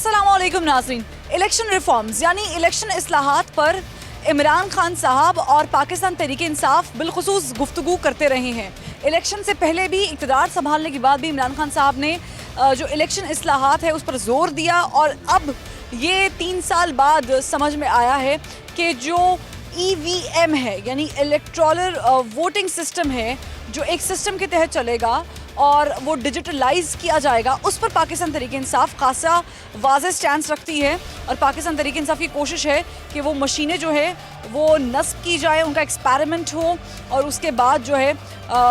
अस्सलामुअलैकुम नाज़रीन। Election reforms यानी इलेक्शन इस्लाहात पर इमरान खान साहब और पाकिस्तान तहरीक इंसाफ बिलखुसूस गुफ्तगू करते रहे हैं। इलेक्शन से पहले भी, इक़्तिदार संभालने के बाद भी इमरान खान साहब ने जो इलेक्शन इस्लाहात है उस पर ज़ोर दिया और अब ये 3 साल बाद समझ में आया है कि जो EVM है यानी इलेक्टोरल वोटिंग सिस्टम है, जो एक सिस्टम के तहत चलेगा और वो डिजिटलाइज किया जाएगा, उस पर पाकिस्तान तहरीक इंसाफ खासा वाज़ेह स्टैंड रखती है। और पाकिस्तान तहरीक इंसाफ की कोशिश है कि वो मशीनें जो है वो नस्ब की जाए, उनका एक्सपेरिमेंट हो और उसके बाद जो है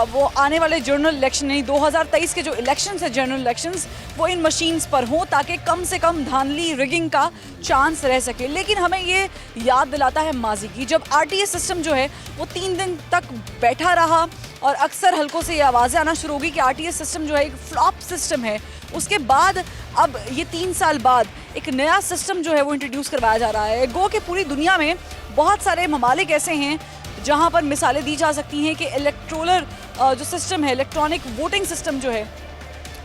वो आने वाले जनरल इलेक्शन यानी 2023 के जो इलेक्शंस है, जनरल इलेक्शंस, वो इन मशीन्स पर हों ताकि कम से कम धांधली रिगिंग का चांस रह सके। लेकिन हमें ये याद दिलाता है माजी की, जब RTS सिस्टम जो है वो 3 दिन तक बैठा रहा और अक्सर हल्कों से ये आवाज़ें आना शुरू होगी कि RTS सिस्टम जो है एक फ्लॉप सिस्टम है। उसके बाद अब ये 3 साल बाद एक नया सिस्टम जो है वो इंट्रोड्यूस करवाया जा रहा है। गो कि पूरी दुनिया में बहुत सारे ममालिक ऐसे हैं जहाँ पर मिसालें दी जा सकती हैं कि इलेक्टोरल जो सिस्टम है, इलेक्ट्रॉनिक वोटिंग सिस्टम जो है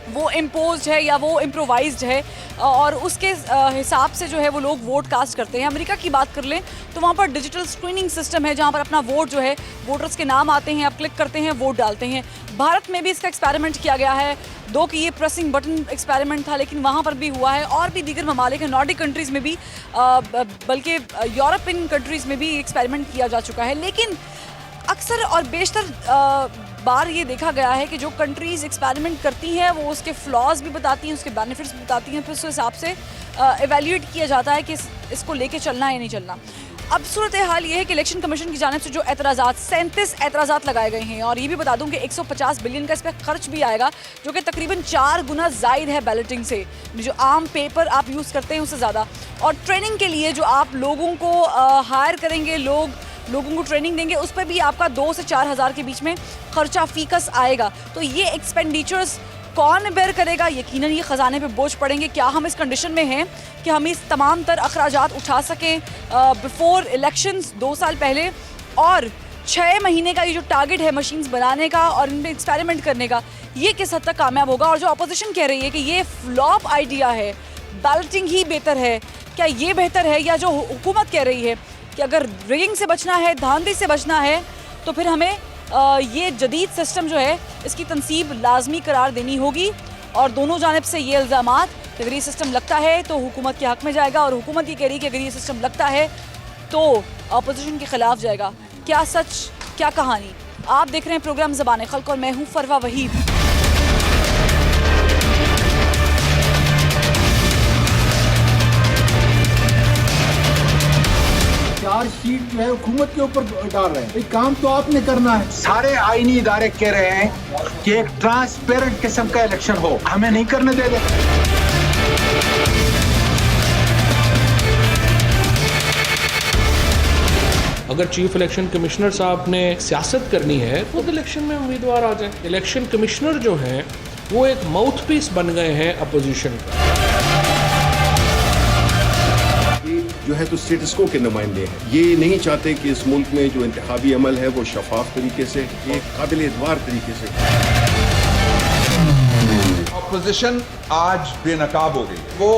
वो इम्पोज्ड है या वो इम्प्रोवाइज्ड है और उसके हिसाब से जो है वो लोग वोट कास्ट करते हैं। अमेरिका की बात कर लें तो वहाँ पर डिजिटल स्क्रीनिंग सिस्टम है जहाँ पर अपना वोट जो है, वोटर्स के नाम आते हैं, आप क्लिक करते हैं, वोट डालते हैं। भारत में भी इसका एक्सपेरिमेंट किया गया है, दो कि ये प्रेसिंग बटन एक्सपेरिमेंट था लेकिन वहाँ पर भी हुआ है। और भी दीगर ममालिक हैं, नॉर्डिक कंट्रीज़ में भी, बल्कि यूरोपियन कंट्रीज़ में भी एक्सपेरिमेंट किया जा चुका है। लेकिन अक्सर और बेशतर बार ये देखा गया है कि जो कंट्रीज़ एक्सपेरिमेंट करती हैं वो उसके फ्लॉज भी बताती हैं, उसके बेनिफिट्स भी बताती हैं, फिर उस हिसाब से एवेल्यूएट किया जाता है कि इसको लेके चलना है या नहीं चलना। अब सूरत हाल ये है कि इलेक्शन कमीशन की जानिब से जो एतराज़ात, 37 एतराज़ात लगाए गए हैं और ये भी बता दूं कि 150 बिलियन का इस पर खर्च भी आएगा, जो कि तकरीबन 4 गुना ज़ायद है बैलेटिंग से, जो आम पेपर आप यूज़ करते हैं उससे ज़्यादा। और ट्रेनिंग के लिए जो आप लोगों को हायर करेंगे, लोगों को ट्रेनिंग देंगे, उस पर भी आपका 2 से 4 हज़ार के बीच में खर्चा फ़ीकस आएगा। तो ये एक्सपेंडिचर्स कौन बेयर करेगा? यकीनन ये ख़जाने पे बोझ पड़ेंगे। क्या हम इस कंडीशन में हैं कि हम इस तमाम तर अखराजात उठा सकें बिफोर इलेक्शंस 2 साल पहले? और 6 महीने का ये जो टारगेट है मशीन्स बनाने का और इनमें एक्सपेरिमेंट करने का, ये किस हद तक कामयाब होगा? और जो अपोजिशन कह रही है कि ये फ्लॉप आइडिया है, बैलेटिंग ही बेहतर है, क्या ये बेहतर है? या जो हुकूमत कह रही है कि अगर रिगिंग से बचना है, धांधली से बचना है, तो फिर हमें ये जदीद सिस्टम जो है इसकी तनसीब लाजमी करार देनी होगी। और दोनों जानिब से ये इल्ज़ामात कि अगर ये सिस्टम लगता है तो हुकूमत के हक़ में जाएगा और हुकूमत ये कह रही है कि अगर ये सिस्टम लगता है तो अपोजिशन के ख़िलाफ़ जाएगा। क्या सच, क्या कहानी? आप देख रहे हैं प्रोग्राम ज़बान खल्क़ और मैं हूँ फरवा वहीद। चार्जशीट जो है हुकूमत के ऊपर डाल रहे हैं, काम तो आपने करना है। सारे आईनी इदारे कह रहे हैं कि एक ट्रांसपेरेंट किस्म का इलेक्शन हो, हमें नहीं करने दे रहे। अगर चीफ इलेक्शन कमिश्नर साहब ने सियासत करनी है खुद इलेक्शन में उम्मीदवार आ जाए। इलेक्शन कमिश्नर जो हैं वो एक माउथ पीस बन गए हैं अपोजिशन का। जो है तो स्टेटस को के नुमाइंदे हैं, ये नहीं चाहते कि इस मुल्क में जो इंतखाबी अमल है वो शफाफ तरीके से, एक काबिल एतबार तरीके से। अपोजिशन आज बेनकाब हो गई, वो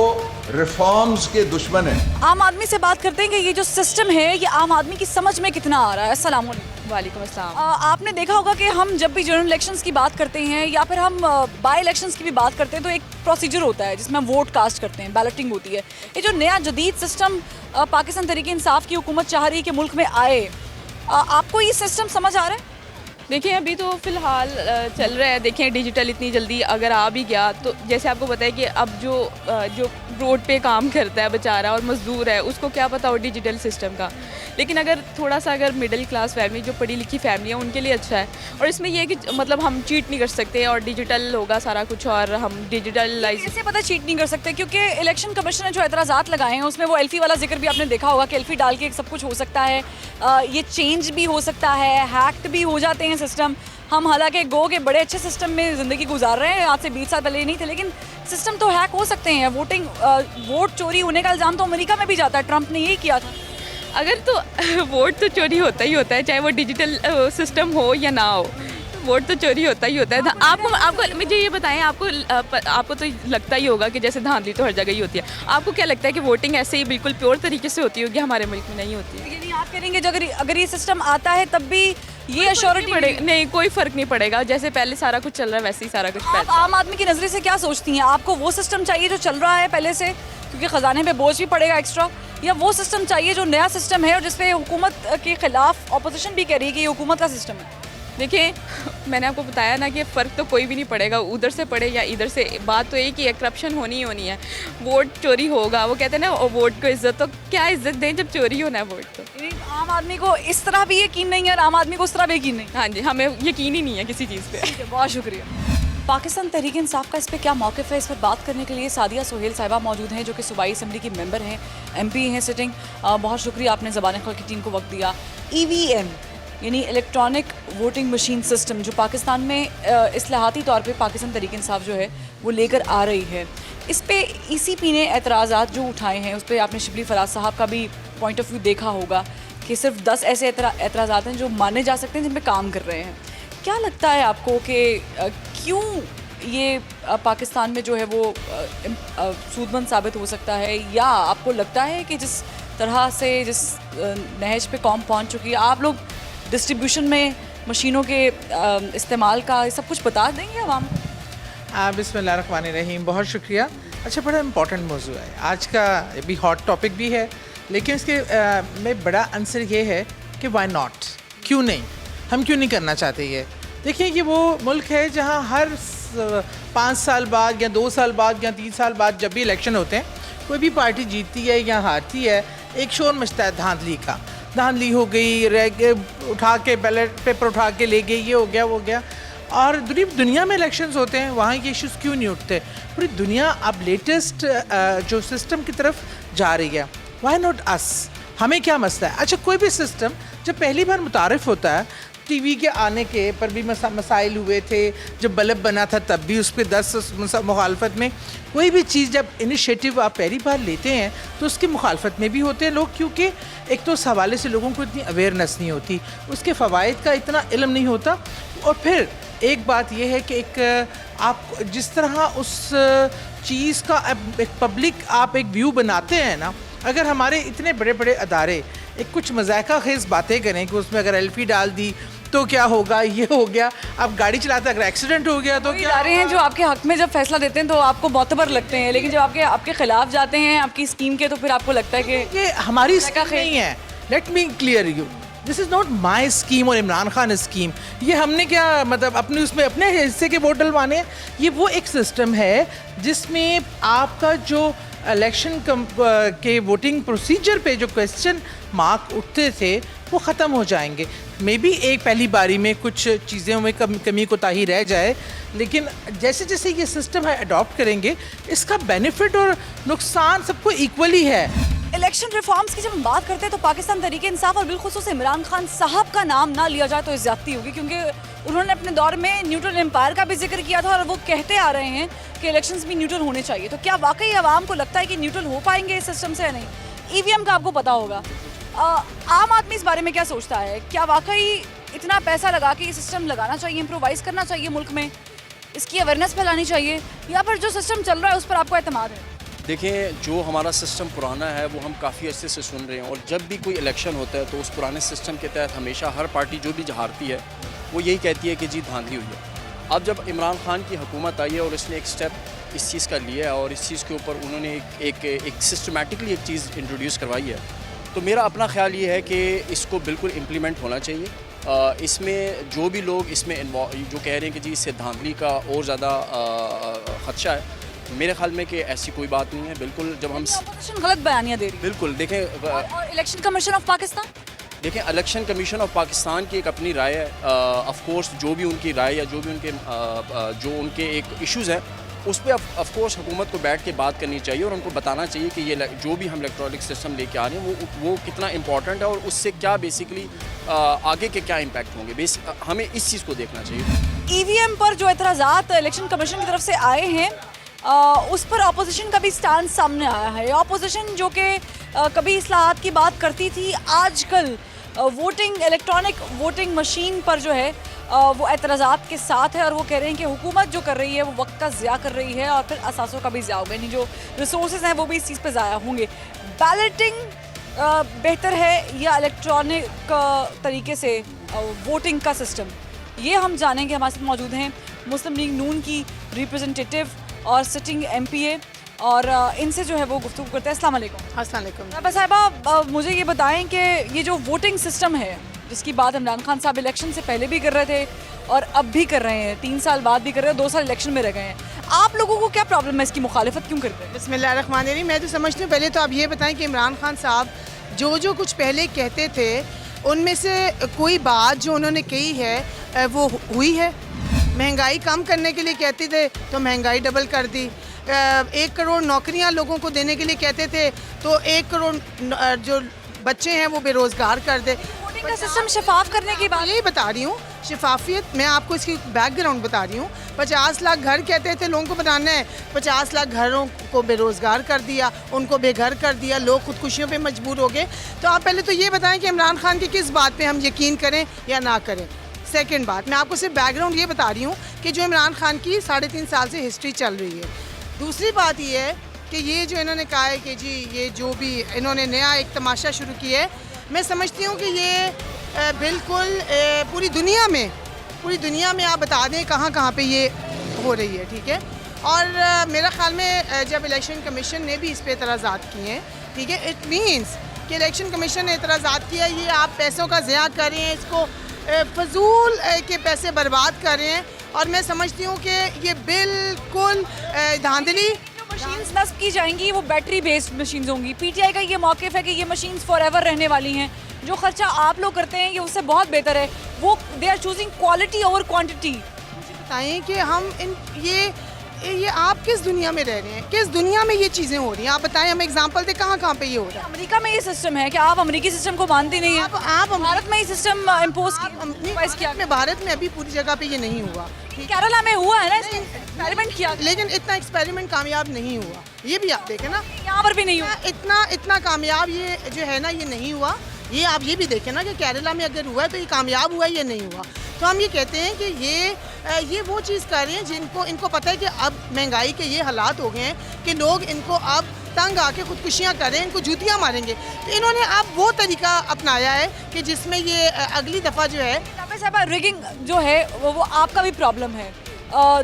रिफॉर्म्स के दुश्मन है। आम आदमी से बात करते हैं कि ये जो सिस्टम है ये आम आदमी की समझ में कितना आ रहा है। अस्सलाम वालेकुम। आपने देखा होगा कि हम जब भी जनरल इलेक्शंस की बात करते हैं या फिर हम बाई इलेक्शंस की भी बात करते हैं तो एक प्रोसीजर होता है जिसमें हम वोट कास्ट करते हैं, बैलेटिंग होती है। ये जो नया जदीद सिस्टम पाकिस्तान तहरीक इंसाफ की हुकूमत चाह रही है कि मुल्क में आए, आपको ये सिस्टम समझ आ रहा है? देखिए अभी तो फ़िलहाल चल रहा है। देखें डिजिटल इतनी जल्दी अगर आ भी गया तो जैसे आपको पता है कि अब जो रोड पे काम करता है बेचारा और मज़दूर है उसको क्या पता हो डिजिटल सिस्टम का। लेकिन अगर थोड़ा सा अगर मिडिल क्लास फैमिली, जो पढ़ी लिखी फैमिली है, उनके लिए अच्छा है। और इसमें यह है कि मतलब हम चीट नहीं कर सकते और डिजिटल होगा सारा कुछ और हम डिजिटलाइज। कैसे पता चीट नहीं कर सकते? क्योंकि इलेक्शन कमीशन ने जो एतराज़ात लगाए हैं उसमें वो एल्फी वाला जिक्र भी आपने देखा होगा कि एल्फी डाल के सब कुछ हो सकता है, ये चेंज भी हो सकता है, हैक्ड भी हो जाते हैं सिस्टम। हम हालांकि गो के बड़े अच्छे सिस्टम में ज़िंदगी गुजार रहे हैं, आज से 20 साल पहले नहीं थे, लेकिन सिस्टम तो हैक हो सकते हैं। वोट चोरी होने का इल्ज़ाम तो अमेरिका में भी जाता है, ट्रंप ने यही किया था। अगर तो वोट तो चोरी होता ही होता है, चाहे वो डिजिटल सिस्टम हो या ना हो। वोट तो चोरी होता ही होता है। आपको मुझे ये बताएं, आपको तो लगता ही होगा कि जैसे धांधली तो हर जगह ही होती है। आपको क्या लगता है कि वोटिंग ऐसे ही बिल्कुल प्योर तरीके से होती होगी? हमारे मुल्क में नहीं होती है। यानी आप कहेंगे जो अगर ये सिस्टम आता है तब भी ये अश्योरिटी पड़ेगा नहीं, कोई फर्क नहीं पड़ेगा। जैसे पहले सारा कुछ चल रहा है वैसे ही सारा कुछ आप आम आदमी की नज़रिए से क्या सोचती हैं? आपको वो सिस्टम चाहिए जो चल रहा है पहले से, क्योंकि ख़जाने पे बोझ भी पड़ेगा एक्स्ट्रा, या वो सिस्टम चाहिए जो नया सिस्टम है और जिसपे हुकूमत के खिलाफ ऑपोजिशन भी कह रही है कि ये हुकूमत का सिस्टम है? देखिए, मैंने आपको बताया ना कि फ़र्क तो कोई भी नहीं पड़ेगा, उधर से पड़े या इधर से। बात तो एक ही है, करप्शन होनी ही होनी है। वोट चोरी होगा, वो कहते हैं ना वोट को इज्जत, तो क्या इज्जत दें जब चोरी होना है वोट? तो आम आदमी को इस तरह भी यकीन नहीं है और आम आदमी को उस तरह भी यकीन नहीं। हाँ जी, हमें यकीन ही नहीं है किसी चीज़ पे। ठीक है, बहुत शुक्रिया। पाकिस्तान तहरीक इंसाफ का इस पर क्या मौक़िफ़ है, इस पर बात करने के लिए सादिया सोहेल साहिबा मौजूद हैं, जो कि सूबाई असम्बली की मेंबर हैं, MP हैं सिटिंग। बहुत शुक्रिया आपने ज़बान खल की टीम को वक्त दिया। EVM यानी इलेक्ट्रॉनिक वोटिंग मशीन सिस्टम जो पाकिस्तान में इस्लाहाती तौर पे पाकिस्तान तहरीक इंसाफ जो है वो लेकर आ रही है, इस पे ECP ने एतराज़ात जो उठाए हैं, उस पर आपने शिबली फराज साहब का भी पॉइंट ऑफ व्यू देखा होगा कि सिर्फ 10 ऐसे एतराज़ात हैं जो माने जा सकते हैं जिन पर काम कर रहे हैं। क्या लगता है आपको कि क्यों ये पाकिस्तान में जो है वो सूदमंद साबित हो सकता है, या आपको लगता है कि जिस तरह से जिस नहज पे कौम पहुंच चुकी है, आप लोग डिस्ट्रीब्यूशन में मशीनों के इस्तेमाल का सब कुछ बता देंगे आवाम को? बिस्मिल्लाहिर्रहमानिर्रहीम, बहुत शुक्रिया। अच्छा, बड़ा इम्पॉर्टेंट मौजू है आज का, भी हॉट टॉपिक भी है, लेकिन इसके में बड़ा आंसर ये है कि वाई नॉट, क्यों नहीं, हम क्यों नहीं करना चाहते ये। देखिए, ये वो मुल्क है जहाँ हर 5 साल बाद या 2 साल बाद या 3 साल बाद जब भी इलेक्शन होते हैं, कोई भी पार्टी जीतती है या हारती है, एक शोर मचता है धांधली का। धांधली हो गई, उठा के बैलेट पेपर उठा के ले गई, ये हो गया वो हो गया। और दुनिया में इलेक्शंस होते हैं, वहाँ ये इश्यूज़ क्यों नहीं उठते? पूरी दुनिया अब लेटेस्ट जो सिस्टम की तरफ जा रही है। Why not us? हमें क्या मसला है? अच्छा, कोई भी सिस्टम जब पहली बार मुतारिफ होता है, टीवी के आने के पर भी मसाइल हुए थे, जब बल्ब बना था तब भी उस पर 10 मुखालफत में। कोई भी चीज़ जब इनिशिएटिव आप पहली बार लेते हैं तो उसकी मुखालफत में भी होते हैं लोग, क्योंकि एक तो उस हवाले से लोगों को इतनी अवेयरनेस नहीं होती, उसके फ़वाइद का इतना इल्म नहीं होता। और फिर एक बात यह है कि एक आप जिस तरह उस चीज़ का एक पब्लिक आप एक व्यू बनाते हैं ना, अगर हमारे इतने बड़े बड़े अदारे एक कुछ मज़ाक़ा खेज़ बातें करें कि उसमें अगर एल्फी डाल दी तो क्या होगा, ये हो गया, आप गाड़ी चलाते अगर एक्सीडेंट हो गया तो क्या? इदारे हैं जो आपके हक में जब फैसला देते हैं तो आपको मोतबर लगते हैं, लेकिन जब आपके खिलाफ जाते हैं आपकी स्कीम के, तो फिर आपको लगता है कि ये हमारी स्कीम नहीं है। Let me clear you, this is not my scheme और इमरान खान स्कीम। ये हमने क्या मतलब अपने उसमें अपने हिस्से के वोट डलवाने हैं? ये वो एक सिस्टम है जिसमें आपका जो इलेक्शन के वोटिंग प्रोसीजर पे जो क्वेश्चन मार्क उठते थे वो ख़त्म हो जाएंगे। मे बी एक पहली बारी में कुछ चीज़ों में कमी कोताही रह जाए, लेकिन जैसे जैसे ये सिस्टम है अडॉप्ट करेंगे, इसका बेनिफिट और नुकसान सबको इक्वली है। इलेक्शन रिफॉर्म्स की जब हम बात करते हैं तो पाकिस्तान तहरीक इंसाफ और बिलखुसूस इमरान खान साहब का नाम ना लिया जाए तो ज़्यादती होगी, क्योंकि उन्होंने अपने दौर में न्यूट्रल एम्पायर का भी जिक्र किया था और वो कहते आ रहे हैं कि इलेक्शंस भी न्यूट्रल होने चाहिए। तो क्या वाकई आवाम को लगता है कि न्यूट्रल हो पाएंगे इस सिस्टम से या नहीं? EVM का आपको पता होगा, आम आदमी इस बारे में क्या सोचता है? क्या वाकई इतना पैसा लगा के ये सिस्टम लगाना चाहिए, इम्प्रोवाइज़ करना चाहिए मुल्क में, इसकी अवेयरनेस फैलानी चाहिए, या फिर जो सिस्टम चल रहा है उस पर आपको एतमाद है? देखिए, जो हमारा सिस्टम पुराना है वो हम काफ़ी अर्से से सुन रहे हैं, और जब भी कोई इलेक्शन होता है तो उस पुराने सिस्टम के तहत हमेशा हर पार्टी जो भी हारती है वो यही कहती है कि जी धांधली हुई है। अब जब इमरान खान की हुकूमत आई है और इसने एक स्टेप इस चीज़ का लिया है और इस चीज़ के ऊपर उन्होंने एक सिस्टमैटिकली एक चीज़ इंट्रोड्यूस करवाई है, तो मेरा अपना ख्याल ये है कि इसको बिल्कुल इम्प्लीमेंट होना चाहिए। इसमें जो भी लोग इसमें जो कह रहे हैं कि जी इससे धांधली का और ज़्यादा ख़दशा है, मेरे ख्याल में कि ऐसी कोई बात नहीं है। बिल्कुल जब हम गलत बयानियाँ दे रही है। बिल्कुल देखें, और इलेक्शन कमीशन ऑफ पाकिस्तान, देखें इलेक्शन कमीशन ऑफ पाकिस्तान की एक अपनी राय है। ऑफ कोर्स जो भी उनकी राय या जो भी उनके एक इश्यूज़ हैं उस पर ऑफ कोर्स हुकूमत को बैठ के बात करनी चाहिए और उनको बताना चाहिए कि ये जो भी हम इलेक्ट्रॉनिक सिस्टम लेके आ रहे हैं वो कितना इंपॉर्टेंट है और उससे क्या बेसिकली आगे के क्या इम्पैक्ट होंगे। हमें इस चीज़ को देखना चाहिए। EVM पर जो एतराज़ात इलेक्शन कमीशन की तरफ से आए हैं उस पर अपोजिशन का भी स्टैंड सामने आया है। अपोजिशन जो कि कभी इस्लाहात की बात करती थी, आजकल इलेक्ट्रॉनिक वोटिंग मशीन पर जो है वो एतराज़ात के साथ है और वो कह रहे हैं कि हुकूमत जो कर रही है वो वक्त का ज़िया कर रही है और फिर असासों का भी ज़िया होगा, यानी जो रिसोर्सेज हैं वो भी इस चीज़ पे ज़ाया होंगे। बैलेटिंग बेहतर है या इलेक्ट्रॉनिक तरीके से वोटिंग का सिस्टम, ये हम जानेंगे। हमारे साथ मौजूद हैं मुस्लिम लीग नून की रिप्रेजेंटेटिव और सिटिंग MPA और इनसे जो है वो गुफ्तगू करते हैं। अस्सलाम वालेकुम। अस्सलाम वालेकुम। साहिबा साहिबा मुझे ये बताएं कि ये जो वोटिंग सिस्टम है जिसकी बात इमरान खान साहब इलेक्शन से पहले भी कर रहे थे और अब भी कर रहे हैं, 3 साल बाद भी कर रहे हैं, 2 साल इलेक्शन में रह गए हैं, आप लोगों को क्या प्रॉब्लम है, इसकी मुखालिफत क्यों करते हैं? बिस्मिल्लाहिर्रहमानिर्रहीम। मैं तो समझती हूँ पहले तो आप ये बताएं कि इमरान खान साहब जो कुछ पहले कहते थे उनमें से कोई बात जो उन्होंने कही है वो हुई है? महंगाई कम करने के लिए कहते थे तो महंगाई डबल कर दी। 1 करोड़ नौकरियां लोगों को देने के लिए कहते थे तो 1 करोड़ जो बच्चे हैं वो बेरोज़गार कर दे। वोटिंग का सिस्टम शफाफ करने की बात यही बता रही हूँ, शफाफियत। मैं आपको इसकी बैकग्राउंड बता रही हूँ। 50 लाख घर कहते थे लोगों को बनाना है, 50 लाख घरों को बेरोज़गार कर दिया, उनको बेघर कर दिया, लोग खुदकुशियों पे मजबूर हो गए। तो आप पहले तो ये बताएं कि इमरान खान की किस बात पे हम यकीन करें या ना करें। सेकंड बात, मैं आपको सिर्फ बैकग्राउंड ये बता रही हूँ कि जो इमरान खान की 3.5 साल से हिस्ट्री चल रही है। दूसरी बात ये है कि ये जो इन्होंने कहा है कि जी ये जो भी इन्होंने नया एक तमाशा शुरू किया है, मैं समझती हूँ कि ये बिल्कुल पूरी दुनिया में आप बता दें कहाँ पे ये हो रही है, ठीक है। और मेरा ख्याल में जब इलेक्शन कमीशन ने भी इस पर एतराज़ात किए हैं, ठीक है, इट मीन्स कि इलेक्शन कमीशन ने एतराज़ात किया ये आप पैसों का ज़िया कर रहे हैं, इसको फजूल के पैसे बर्बाद कर रहे हैं। और मैं समझती हूँ कि ये बिल्कुल धांधली। मशीन्स नस्ब की जाएंगी वो बैटरी बेस्ड मशीन्स होंगी। PTI का ये मौक़िफ़ है कि ये मशीन्स फॉरएवर रहने वाली हैं। जो खर्चा आप लोग करते हैं ये उससे बहुत बेहतर है। वो they are choosing quality over quantity. मुझे बताएं कि हम ये आप किस दुनिया में रह रहे हैं, किस दुनिया में ये चीज़ें हो रही हैं? आप बताएं, हम एग्जांपल दें कहाँ पे ये हो रहा है। अमेरिका में ये सिस्टम है कि आप अमेरिकी सिस्टम को मानती नहीं है? आप भारत में ये सिस्टम इम्पोज किया। भारत में अभी पूरी जगह पे ये नहीं हुआ। केरला में हुआ है ना, एक्सपेरिमेंट किया, लेकिन इतना एक्सपेरिमेंट कामयाब नहीं हुआ। ये भी आप देखें ना, यहाँ पर भी नहीं हुआ। इतना कामयाब ये जो है ना ये नहीं हुआ। ये आप ये भी देखें ना कि केरला में अगर हुआ है तो ये कामयाब हुआ या नहीं हुआ। तो हम ये कहते हैं कि ये वो चीज़ कर रहे हैं इनको पता है कि अब महंगाई के ये हालात हो गए हैं कि लोग इनको अब तंग आके खुदकुशियाँ करें, इनको जूतियाँ मारेंगे। तो इन्होंने अब वो तरीका अपनाया है कि जिसमें ये अगली दफ़ा जो है रिगिंग जो है वो आपका भी प्रॉब्लम है,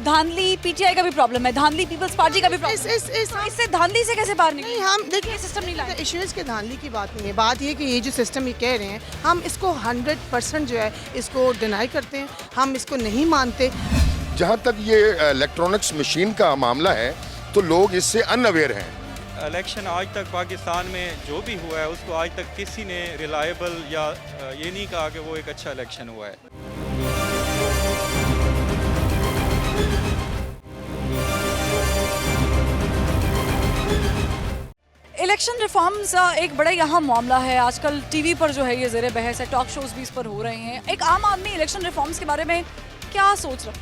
धांधली PTI का भी प्रॉब्लम है, धांधली पीपल्स पार्टी का भी प्रॉब्लम है। इससे धांधली से कैसे बाहर निकले? हम देखिए सिस्टम नहीं लाए। इश्यूज़ के धांधली की बात नहीं है। बात ये कि ये जो सिस्टम ये कह रहे हैं हम इसको 100% जो है इसको डिनाई करते हैं, हम इसको नहीं मानते। जहाँ तक ये इलेक्ट्रॉनिक्स मशीन का मामला है तो लोग इससे अनअवेयर हैं। इलेक्शन आज तक पाकिस्तान में जो भी हुआ है उसको आज तक किसी ने रिलायबल या ये नहीं कहा कि वो एक अच्छा इलेक्शन हुआ है। इलेक्शन रिफॉर्म्स एक बड़ा यहाँ मामला है। आजकल TV पर जो है ये ज़ेरे बहस है, टॉक शोज भी इस पर हो रहे हैं। एक आम आदमी इलेक्शन रिफॉर्म्स के बारे में क्या सोच रहा है?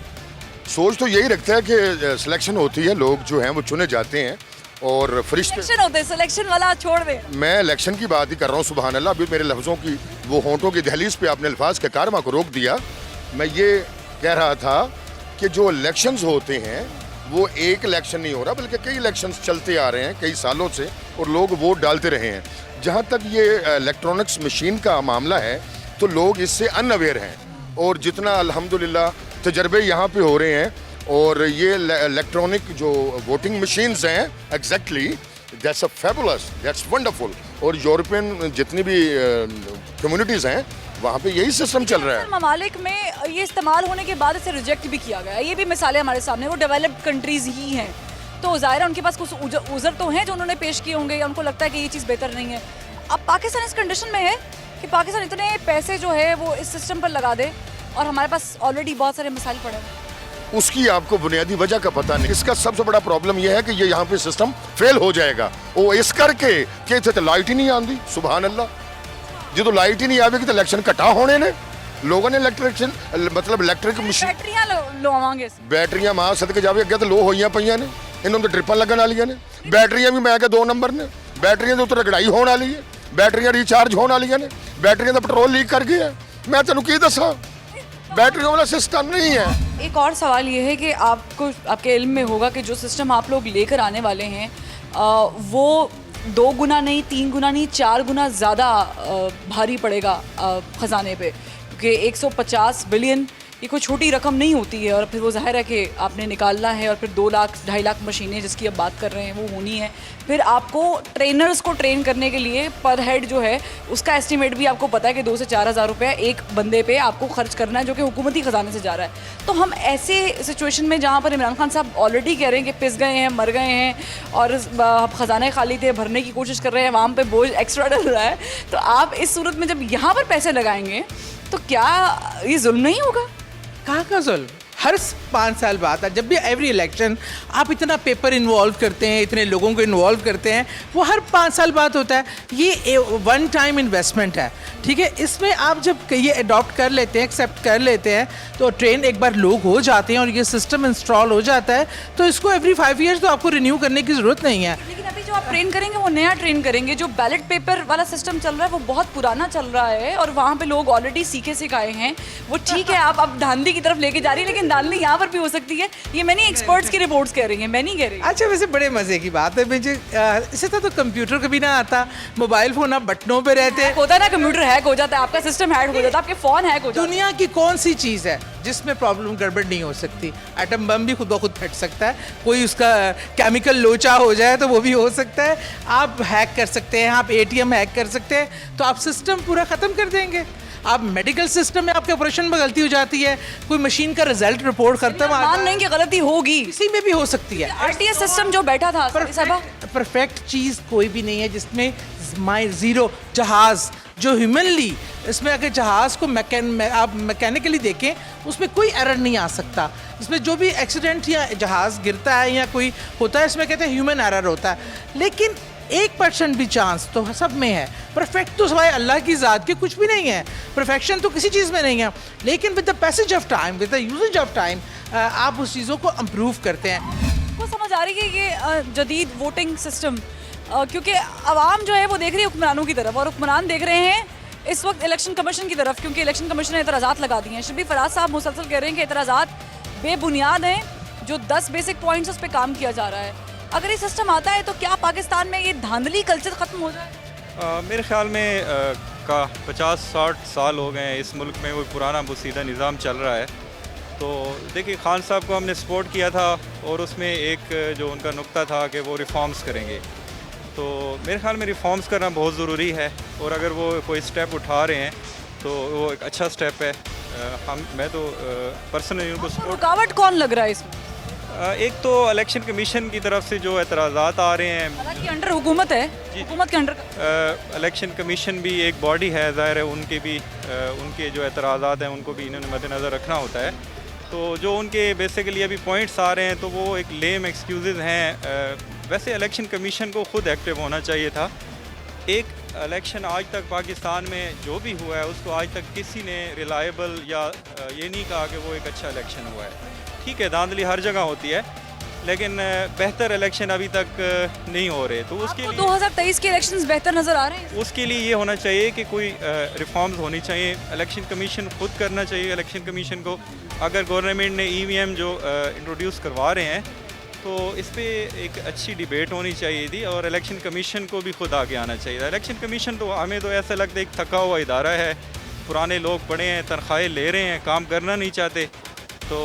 सोच तो यही रखता है कि सिलेक्शन होती है, लोग जो हैं वो चुने जाते हैं और फरिश्ते सिलेक्शन होते हैं, सिलेक्शन वाला छोड़ दे। मैं इलेक्शन की बात ही कर रहा हूँ। सुभान अल्लाह, अभी मेरे लफ्ज़ों की वो होंठों की दहलीज पे आपने अल्फाज के कारवा को रोक दिया। मैं ये कह रहा था कि जो इलेक्शंस होते हैं वो एक इलेक्शन नहीं हो रहा बल्कि कई इलेक्शंस चलते आ रहे हैं कई सालों से और लोग वोट डालते रहे हैं। जहाँ तक ये इलेक्ट्रॉनिक्स मशीन का मामला है तो लोग इससे अनअवेयर हैं और जितना अल्हम्दुलिल्लाह तजर्बे यहाँ पे हो रहे हैं और ये इलेक्ट्रॉनिक जो वोटिंग मशीन्स हैं exactly that's a fabulous, that's wonderful. और यूरोपियन जितनी भी कम्युनिटीज़ हैं वहाँ पे यही सिस्टम चल रहा है। ममालिक में ये इस्तेमाल होने के बाद इसे रिजेक्ट भी किया गया। ये भी मिसालें हमारे सामने, वो डेवलप्ड कंट्रीज़ ही हैं, तो ज़ाहिर है उनके पास कुछ उज़र तो हैं जो उन्होंने पेश किए होंगे या उनको लगता है कि ये चीज़ बेहतर नहीं है। अब पाकिस्तान इस कंडीशन में है कि पाकिस्तान इतने पैसे जो है वो इस सिस्टम पर लगा दे और हमारे पास ऑलरेडी बहुत सारे मसाइल पड़े हैं। उसकी आपको बुनियादी वजह का पता नहीं। इसका सबसे बड़ा प्रॉब्लम यह है कि ये यहाँ पे सिस्टम फेल हो जाएगा। वो इस करके कि इतने तो लाइट ही नहीं आती। सुभान अल्लाह, जो लाइट ही नहीं आएगी तो इलेक्शन कटा होने ने लोगों ने इलेक्ट्रिक मशीन बैटरियां मां सदके जावे अगे तो लो होइयां पईयां ने, इन्होंने तो ट्रिपल लगन वालियां ने। बैटरियां भी मैं 2 नंबर ने, बैटरियां के उत्ते रगड़ाई होने वाली है, बैटरियां रिचार्ज होने वालियां ने, बैटरियां का पेट्रोल लीक कर गया। मैं तेनों की दसा बैटरियों वाला सिस्टम नहीं है। एक और सवाल ये है कि आपको आपके इल्म में होगा कि जो सिस्टम आप लोग लेकर आने वाले हैं वो 2 गुना नहीं, 3 गुना नहीं, 4 गुना ज़्यादा भारी पड़ेगा ख़जाने पे, क्योंकि 150 बिलियन ये कोई छोटी रकम नहीं होती है। और फिर वो ज़ाहिर है कि आपने निकालना है, और फिर 2 लाख 2.5 लाख मशीनें जिसकी अब बात कर रहे हैं वो होनी है। फिर आपको ट्रेनर्स को ट्रेन करने के लिए पर हेड जो है उसका एस्टिमेट भी आपको पता है कि 2 से 4 हज़ार रुपये एक बंदे पे आपको खर्च करना है, जो कि हुकूमती ख़जाने से जा रहा है। तो हम ऐसे सिचुएशन में जहाँ पर इमरान खान साहब ऑलरेडी कह रहे हैं कि पिस गए हैं, मर गए हैं और ख़जाने खाली थे, भरने की कोशिश कर रहे हैं, वहाँ पर बोझ एक्स्ट्रा डल रहा है, तो आप इस सूरत में जब यहाँ पर पैसे लगाएंगे तो क्या ये जुल्म नहीं होगा? कहाँ का जुल्म? हर 5 साल बाद जब भी एवरी इलेक्शन आप इतना पेपर इन्वॉल्व करते हैं, इतने लोगों को इन्वॉल्व करते हैं, वो हर 5 साल बाद होता है। ये 1 टाइम इन्वेस्टमेंट है, ठीक है। इसमें आप जब ये अडॉप्ट कर लेते हैं, एक्सेप्ट कर लेते हैं, तो ट्रेन एक बार लोग हो जाते हैं और ये सिस्टम इंस्टॉल हो जाता है, तो इसको एवरी 5 ईयर्स तो आपको रिन्यू करने की ज़रूरत नहीं है। लेकिन अभी जो आप ट्रेन करेंगे वो नया ट्रेन करेंगे। जो बैलेट पेपर वाला सिस्टम चल रहा है वो बहुत पुराना चल रहा है और वहाँ पे लोग ऑलरेडी सीखे सिखाए हैं। वो ठीक है, आप अब धांधली की तरफ लेके जा रही है, लेकिन धांधली यहाँ पर भी हो सकती है। ये मैंने एक्सपर्ट्स की रिपोर्ट्स कह रही हैं, मैं नहीं कह रही। अच्छा, वैसे बड़े मज़े की बात है, मुझे इससे तो कंप्यूटर कभी ना आता, मोबाइल फ़ोन आप बटनों पे रहते हैं, होता है ना, कंप्यूटर हैक हो जाता है, आपका सिस्टम हैक हो जाता है, आपके फ़ोन हैक हो जाता है। दुनिया की कौन सी चीज़ है जिसमें प्रॉब्लम गड़बड़ नहीं हो सकती? एटम बम भी खुद ब खुद फट सकता है, कोई उसका केमिकल लोचा हो जाए तो वो भी हो सकता है। आप हैक कर सकते हैं, आप ATM हैक कर सकते हैं, तो आप सिस्टम पूरा ख़त्म कर देंगे। आप मेडिकल सिस्टम में आपके ऑपरेशन में गलती हो जाती है, कोई मशीन का रिजल्ट रिपोर्ट खत्म आ मान नहीं कि गलती होगी, किसी में भी हो सकती है। RTS सिस्टम जो बैठा था, परफेक्ट चीज़ कोई भी नहीं है जिसमें ज़ीरो जहाज़ जो ह्यूमनली, इसमें अगर जहाज़ को आप मैकेनिकली देखें उसमें कोई एरर नहीं आ सकता। इसमें जो भी एक्सीडेंट या जहाज़ गिरता है या कोई होता है, इसमें कहते हैं ह्यूमन एरर होता है, लेकिन 1% भी चांस तो सब में है। परफेक्ट तो सिवाय अल्लाह की ज़ात के कुछ भी नहीं है, परफेक्शन तो किसी चीज़ में नहीं है, लेकिन with the passage of time, with the usage of time आप उस चीज़ों को इम्प्रूव करते हैं। वो समझ आ रही है ये जदीद वोटिंग सिस्टम, क्योंकि आवाम जो है वो देख रही है हुक्मरानों की तरफ, और हुक्मरान देख रहे हैं इस वक्त इलेक्शन कमीशन की तरफ, क्योंकि इलेक्शन कमीशन ने एतराज़ात लगा दिए हैं। शबी फराज साहब मुसलसल कह रहे हैं कि एतराज़ात बेबुनियाद हैं, जो 10 बेसिक पॉइंट्स उस पर काम किया जा रहा है। अगर ये सिस्टम आता है तो क्या पाकिस्तान में ये धांधली कल्चर ख़त्म हो जाए? मेरे ख्याल में का 50-60 साल हो गए हैं इस मुल्क में वो पुराना बुसीदा निज़ाम चल रहा है। तो देखिए, खान साहब को हमने सपोर्ट किया था और उसमें एक जो उनका नुक्ता था कि वो रिफॉर्म्स करेंगे, तो मेरे ख्याल में रिफॉर्म्स करना बहुत ज़रूरी है, और अगर वो कोई स्टेप उठा रहे हैं तो वो एक अच्छा स्टेप है। मैं तो पर्सनली उनको सपोर्ट। रुकावट कौन लग रहा है इसमें? एक तो इलेक्शन कमीशन की तरफ से जो एतराज़ात आ रहे हैं, हालांकि अंडर हुकूमत है, हुकूमत के अंडर इलेक्शन कमीशन भी एक बॉडी है, ज़ाहिर है उनके भी उनके जो एतराज़ात हैं उनको भी इन्होंने मद्देनज़र रखना होता है। तो जो उनके बेसिकली अभी पॉइंट्स आ रहे हैं तो वो एक लेम एक्सक्यूज़ हैं। वैसे इलेक्शन कमीशन को ख़ुद एक्टिव होना चाहिए था। एक इलेक्शन आज तक पाकिस्तान में जो भी हुआ है उसको आज तक किसी ने रिलायबल या ये नहीं कहा कि वो एक अच्छा इलेक्शन हुआ है। ठीक है, धांधली हर जगह होती है, लेकिन बेहतर इलेक्शन अभी तक नहीं हो रहे। तो उसके लिए 2023 के इलेक्शंस बेहतर नज़र आ रहे हैं। उसके लिए ये होना चाहिए कि कोई रिफॉर्म्स होनी चाहिए, इलेक्शन कमीशन खुद करना चाहिए। इलेक्शन कमीशन को अगर गवर्नमेंट ने EVM जो इंट्रोड्यूस करवा रहे हैं तो इस पर एक अच्छी डिबेट होनी चाहिए थी, और इलेक्शन कमीशन को भी खुद आगे आना चाहिए था। इलेक्शन कमीशन तो हमें तो ऐसा लगता है एक थका हुआ इदारा है, पुराने लोग बड़े हैं, तनख्वाहें ले रहे हैं, काम करना नहीं चाहते। तो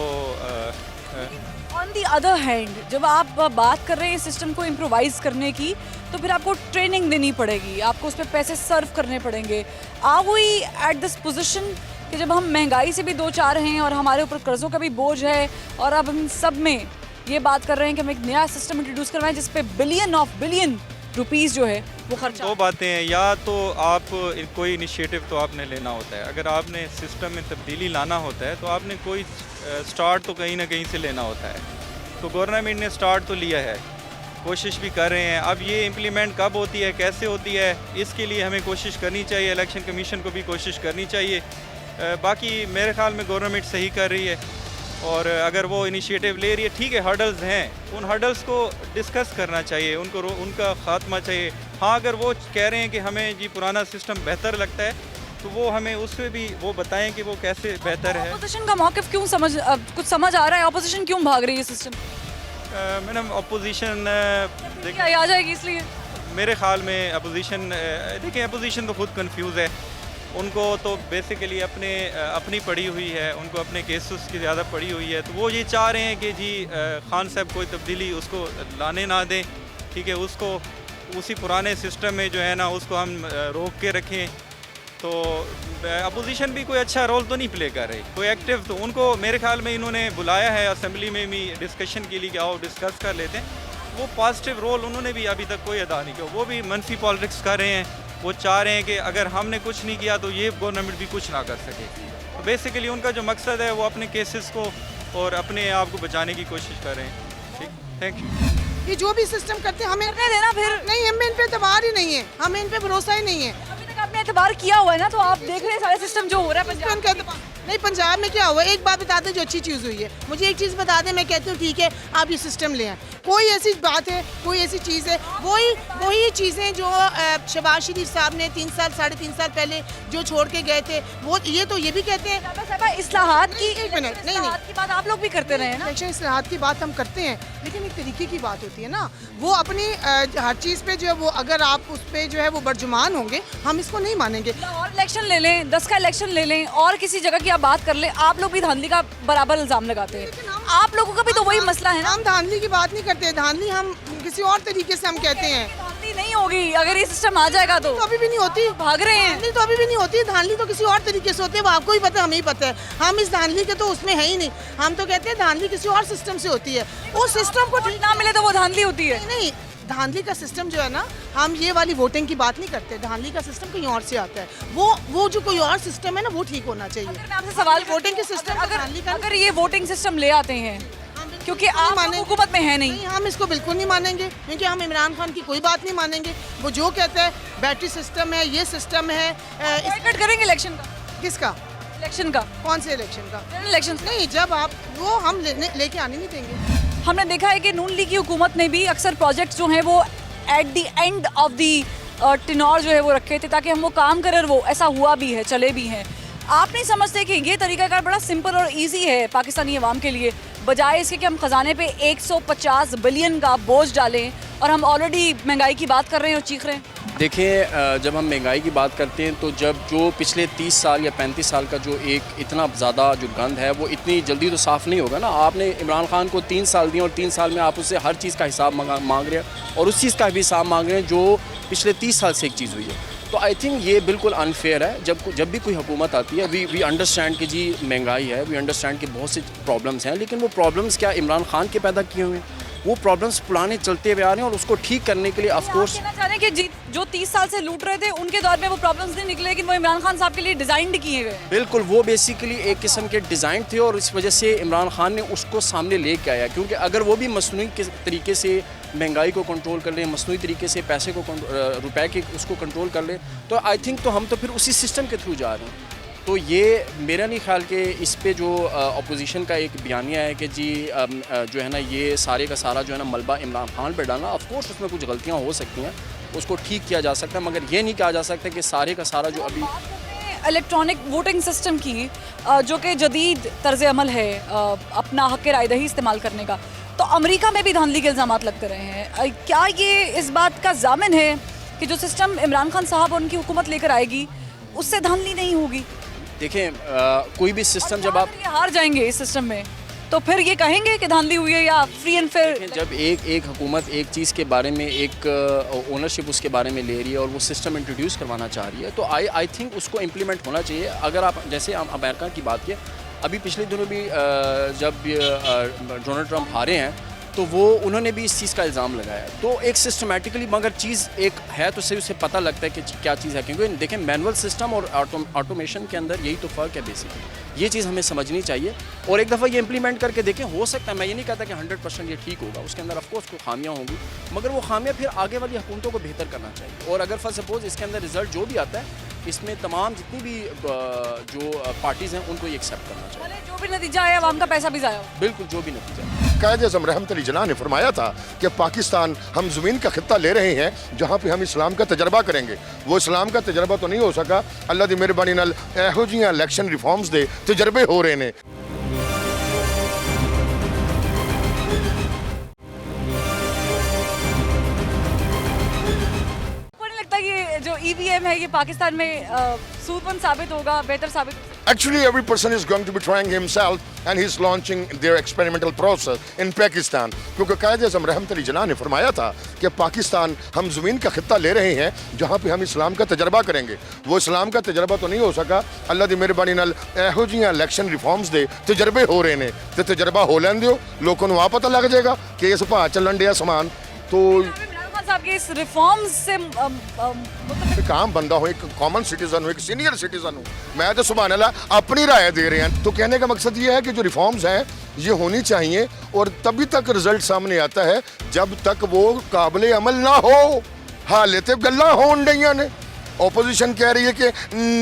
ऑन दी अदर हैंड, जब आप बात कर रहे हैं सिस्टम को इम्प्रोवाइज़ करने की, तो फिर आपको ट्रेनिंग देनी पड़ेगी, आपको उस पर पैसे सर्व करने पड़ेंगे। Are we at this position कि जब हम महंगाई से भी 2-4 हैं और हमारे ऊपर कर्ज़ों का भी बोझ है, और अब हम सब में ये बात कर रहे हैं कि हम एक नया सिस्टम इंट्रोड्यूस करवाएं जिस पे बिलियन रुपीस जो है वो खर्चा। दो बातें हैं, या तो आप कोई इनिशिएटिव तो आपने लेना होता है, अगर आपने सिस्टम में तब्दीली लाना होता है तो आपने कोई स्टार्ट तो कहीं ना कहीं से लेना होता है। तो गवर्नमेंट ने स्टार्ट तो लिया है, कोशिश भी कर रहे हैं। अब ये इम्प्लीमेंट कब होती है, कैसे होती है, इसके लिए हमें कोशिश करनी चाहिए, इलेक्शन कमीशन को भी कोशिश करनी चाहिए। बाकी मेरे ख्याल में गवर्नमेंट सही कर रही है, और अगर वो इनिशिएटिव ले रही है, ठीक है, हर्डल्स हैं, उन हर्डल्स को डिस्कस करना चाहिए, उनका ख़ात्मा चाहिए। हाँ, अगर वो कह रहे हैं कि हमें जी पुराना सिस्टम बेहतर लगता है, तो वो हमें उससे भी वो बताएं कि वो कैसे बेहतर है। ऑपोजिशन का मौक़िफ़ क्यों कुछ समझ आ रहा है? ऑपोजिशन क्यों भाग रही है सिस्टम? मैडम अपोजिशन क्या आ जाएगी इसलिए? मेरे ख्याल में अपोजिशन देखिए अपोजिशन तो खुद कंफ्यूज है। उनको तो बेसिकली अपनी पड़ी हुई है, उनको अपने केसेस की ज़्यादा पड़ी हुई है, तो वो ये चाह रहे हैं कि जी खान साहब कोई तब्दीली उसको लाने ना दें, ठीक है, उसको उसी पुराने सिस्टम में जो है ना उसको हम रोक के रखें। तो अपोजिशन भी कोई अच्छा रोल तो नहीं प्ले कर रही, कोई एक्टिव। तो उनको मेरे ख्याल में इन्होंने बुलाया है असेंबली में भी डिस्कशन के लिए कि आओ डिस्कस कर लेते हैं। वो पॉजिटिव रोल उन्होंने भी अभी तक कोई अदा नहीं किया, वो भी मनफी पॉलिटिक्स कर रहे हैं। वो चाह रहे हैं कि अगर हमने कुछ नहीं किया तो ये गवर्नमेंट भी कुछ ना कर सके। तो बेसिकली उनका जो मकसद है वो अपने केसेस को और अपने आप को बचाने की कोशिश कर रहे हैं। ठीक, थैंक यू। ये जो भी सिस्टम करते हैं हमें देना फिर नहीं, हमें इन पे एतबार ही नहीं है, हमें इन पे भरोसा ही नहीं है। अभी तक आपने एतबार किया हुआ है ना, तो आप देख रहे हैं सारे सिस्टम जो हो रहा है पंजाब उनका एतबार नहीं। पंजाब में क्या हुआ, एक बात बता दें जो अच्छी चीज़ हुई है, मुझे एक चीज़ बता दें, मैं कहती हूँ ठीक है आप ये सिस्टम ले आएँ। कोई ऐसी बात है, कोई ऐसी चीज़ है, वही चीज़ें जो शहबाज शरीफ साहब ने 3 साल 3.5 साल पहले जो छोड़ के गए थे, वो ये भी कहते हैं इस्लाहात की। एक मिनट, नहीं की बात आप लोग भी करते रहे हैं ना। इलेक्शन इस्लाहात की बात हम करते हैं, लेकिन एक तरीके की बात होती है ना। वो अपनी हर चीज़ पे जो है वो अगर आप उस पर जो है वो बर्जुमान होंगे, हम इसको नहीं मानेंगे। और इलेक्शन ले लें, 10 का इलेक्शन ले लें और किसी जगह की आप बात कर लें, आप लोग भी धांधली का बराबर इल्ज़ाम लगाते हैं। आप लोगों का भी तो वही मसला है ना। हम धांधली की बात नहीं करते, धांधली हम किसी और तरीके से हम कहते हैं। धांधली नहीं होगी अगर ये सिस्टम आ जाएगा तो अभी भी नहीं होती, भाग रहे हैं। धांधली तो अभी भी नहीं होती, धांधली तो किसी और तरीके से होती है, वो आपको ही पता है, हमें ही पता है। हम इस धांधली के तो उसमें है ही नहीं। हम तो कहते हैं धांधली किसी और सिस्टम से होती है, उस सिस्टम को ठीक ना मिले तो वो धांधली होती है। नहीं, धांधली का सिस्टम जो है ना, हम ये वाली वोटिंग की बात नहीं करते, धांधली का सिस्टम कहीं और से आता है। वो जो कोई और सिस्टम है ना वो ठीक होना चाहिए। मैं आपसे सवाल, वोटिंग के सिस्टम अगर ये वोटिंग सिस्टम ले आते हैं, क्योंकि आप हुकूमत में है नहीं, हम इसको बिल्कुल नहीं मानेंगे, क्योंकि हम इमरान खान की कोई बात नहीं मानेंगे। वो जो कहता है बैटरी सिस्टम है, ये सिस्टम है। बॉयकॉट करेंगे इलेक्शन का। किसका? इलेक्शन का। कौन से इलेक्शन का? इलेक्शन नहीं, जब आप वो हम लेके आने नहीं देंगे। हमने देखा है कि नून लीग की हुकूमत ने भी अक्सर प्रोजेक्ट्स जो हैं वो at the end of the tenure जो है वो रखे थे ताकि हम वो काम करें, और वो ऐसा हुआ भी है, चले भी हैं। आप नहीं समझते कि ये तरीकाकार बड़ा सिंपल और इजी है पाकिस्तानी अवाम के लिए, बजाय इसके कि हम ख़जाने पे 150 बिलियन का बोझ डालें और हम ऑलरेडी महंगाई की बात कर रहे हैं और चीख रहे हैं। देखिए, जब हम महंगाई की बात करते हैं तो जब जो पिछले 30 साल या 35 साल का जो एक इतना ज़्यादा जो गंद है वो इतनी जल्दी तो साफ़ नहीं होगा ना। आपने इमरान खान को 3 साल दिए और 3 साल में आप उससे हर चीज़ का हिसाब मांग रहे हैं और उस चीज़ का भी हिसाब मांग रहे हैं जो पिछले 30 साल से एक चीज़ हुई है। तो आई थिंक ये बिल्कुल अनफेयर है। जब भी कोई हुकूमत आती है, वी अंडरस्टैंड कि जी महंगाई है, वी अंडरस्टैंड कि बहुत से प्रॉब्लम्स हैं, लेकिन वो प्रॉब्लम्स क्या इमरान खान के पैदा किए हुए हैं? वो प्रॉब्लम्स पुराने चलते हुए आ रहे हैं और उसको ठीक करने के लिए ऑफ कोर्स कहना चाह रहे हैं कि जो 30 साल से लूट रहे थे उनके दौर में वो प्रॉब्लम्स नहीं निकले, लेकिन वो इमरान खान साहब के लिए डिज़ाइंड किए गए। बिल्कुल, वो बेसिकली एक किस्म के डिज़ाइन थे और इस वजह से इमरान खान ने उसको सामने लेके आया। क्योंकि अगर वो भी मसनूई के तरीके से महंगाई को कंट्रोल कर ले, मसनूई तरीके से पैसे को रुपए के उसको कंट्रोल कर ले, तो आई थिंक तो हम तो फिर उसी सिस्टम के थ्रू जा रहे हैं। तो ये मेरा नहीं ख्याल कि इस पे जो अपोजिशन का एक बयानिया है कि जी जो है ना ये सारे का सारा जो है ना मलबा इमरान खान पे डालना, ऑफ कोर्स उसमें कुछ गलतियां हो सकती हैं, उसको ठीक किया जा सकता है, मगर ये नहीं कहा जा सकता कि सारे का सारा जो अभी इलेक्ट्रॉनिक वोटिंग सिस्टम की जो कि जदीद तर्ज अमल है अपना हक़ रायदही इस्तेमाल करने का, तो अमेरिका में भी धांधली के इल्ज़ामात लगते रहे हैं। क्या ये इस बात का ज़ामिन है कि जो सिस्टम इमरान खान साहब और उनकी हुकूमत लेकर आएगी उससे धांधली नहीं होगी? देखें, कोई भी सिस्टम जब आप हार जाएंगे इस सिस्टम में तो फिर ये कहेंगे कि धांधली हुई है या फ्री एंड फेयर? जब एक हुकूमत एक चीज़ के बारे में एक ओनरशिप उसके बारे में ले रही है और वो सिस्टम इंट्रोड्यूस करवाना चाह रही है, तो आई थिंक उसको इम्प्लीमेंट होना चाहिए। अगर आप जैसे हम अमेरिका की बात किए, अभी पिछले दिनों भी जब डोनाल्ड ट्रंप हारे हैं तो वो उन्होंने भी इस चीज़ का इल्ज़ाम लगाया। तो एक सिस्टमेटिकली मगर चीज़ एक है तो सही, उससे पता लगता है कि क्या चीज़ है। क्योंकि देखें, मैनुअल सिस्टम और ऑटोमेशन के अंदर यही तो फ़र्क है बेसिकली। ये चीज़ हमें समझनी चाहिए और एक दफ़ा ये इम्प्लीमेंट करके देखें। हो सकता है, मैं ये नहीं कहता कि 100% ये ठीक होगा, उसके अंदर ऑफकोर्स कोई खामियाँ होंगी, मगर वो खामियाँ फिर आगे वाली हुकूमतों को बेहतर करना चाहिए। और अगर फॉर सपोज़ इसके अंदर रिजल्ट जो भी आता है इसमें तमाम जितनी भी जो पार्टीज़ हैं उनको ये एक्सेप्ट करना चाहिए। भले जो भी नतीजा आया आवाम का पैसा भी जाया हो। बिल्कुल, जो भी नतीजा। कायद-ए-आज़म रहमत अली जिन्ना ने फरमाया था कि पाकिस्तान हम ज़मीन का खित्ता ले रहे हैं जहाँ पे हम इस्लाम का तजर्बा करेंगे। वो इस्लाम का तजर्बा तो नहीं हो सका। अल्लाह दी मेहरबानी नाल एहो जिहियां इलेक्शन रिफॉर्म्स दे तजर्बे हो रहे हैं। ये जो ईवीएम है ये पाकिस्तान में सूदमंद साबित होगा, बेहतर साबित होगा? Actually, every person is going to be trying himself and he's launching their experimental process in Pakistan. क्योंकि कायद-ए-आज़म रहमत अली जिन्ना ने फरमाया था कि पाकिस्तान हम ज़मीन का खित्ता ले रहे हैं जहाँ पे हम इस्लाम का तजर्बा करेंगे। वो इस्लाम का तजर्बा तो नहीं हो सका। अल्लाह दी मेहरबानी नाल एहो जिहियां इलेक्शन रिफॉर्म्स दे तजर्बे हो रहे हैं ते तजर्बा हो लैन दियो, लोगों को आ पता लग जाएगा कि इस भाव चलन दिया समान। तो साहब के इस रिफॉर्म्स से एक आम बंदा हो, एक कॉमन सिटीजन हो, एक सीनियर सिटीजन हो, मैं तो सुभान अल्लाह अपनी राय दे रहे हैं। तो कहने का मकसद ये है कि जो रिफॉर्म्स हैं ये होनी चाहिए और तभी तक रिजल्ट सामने आता है जब तक वो काबिल अमल ना हो। हाले तो गल्लां होन डईयां ने, ओपोजिशन कह रही है कि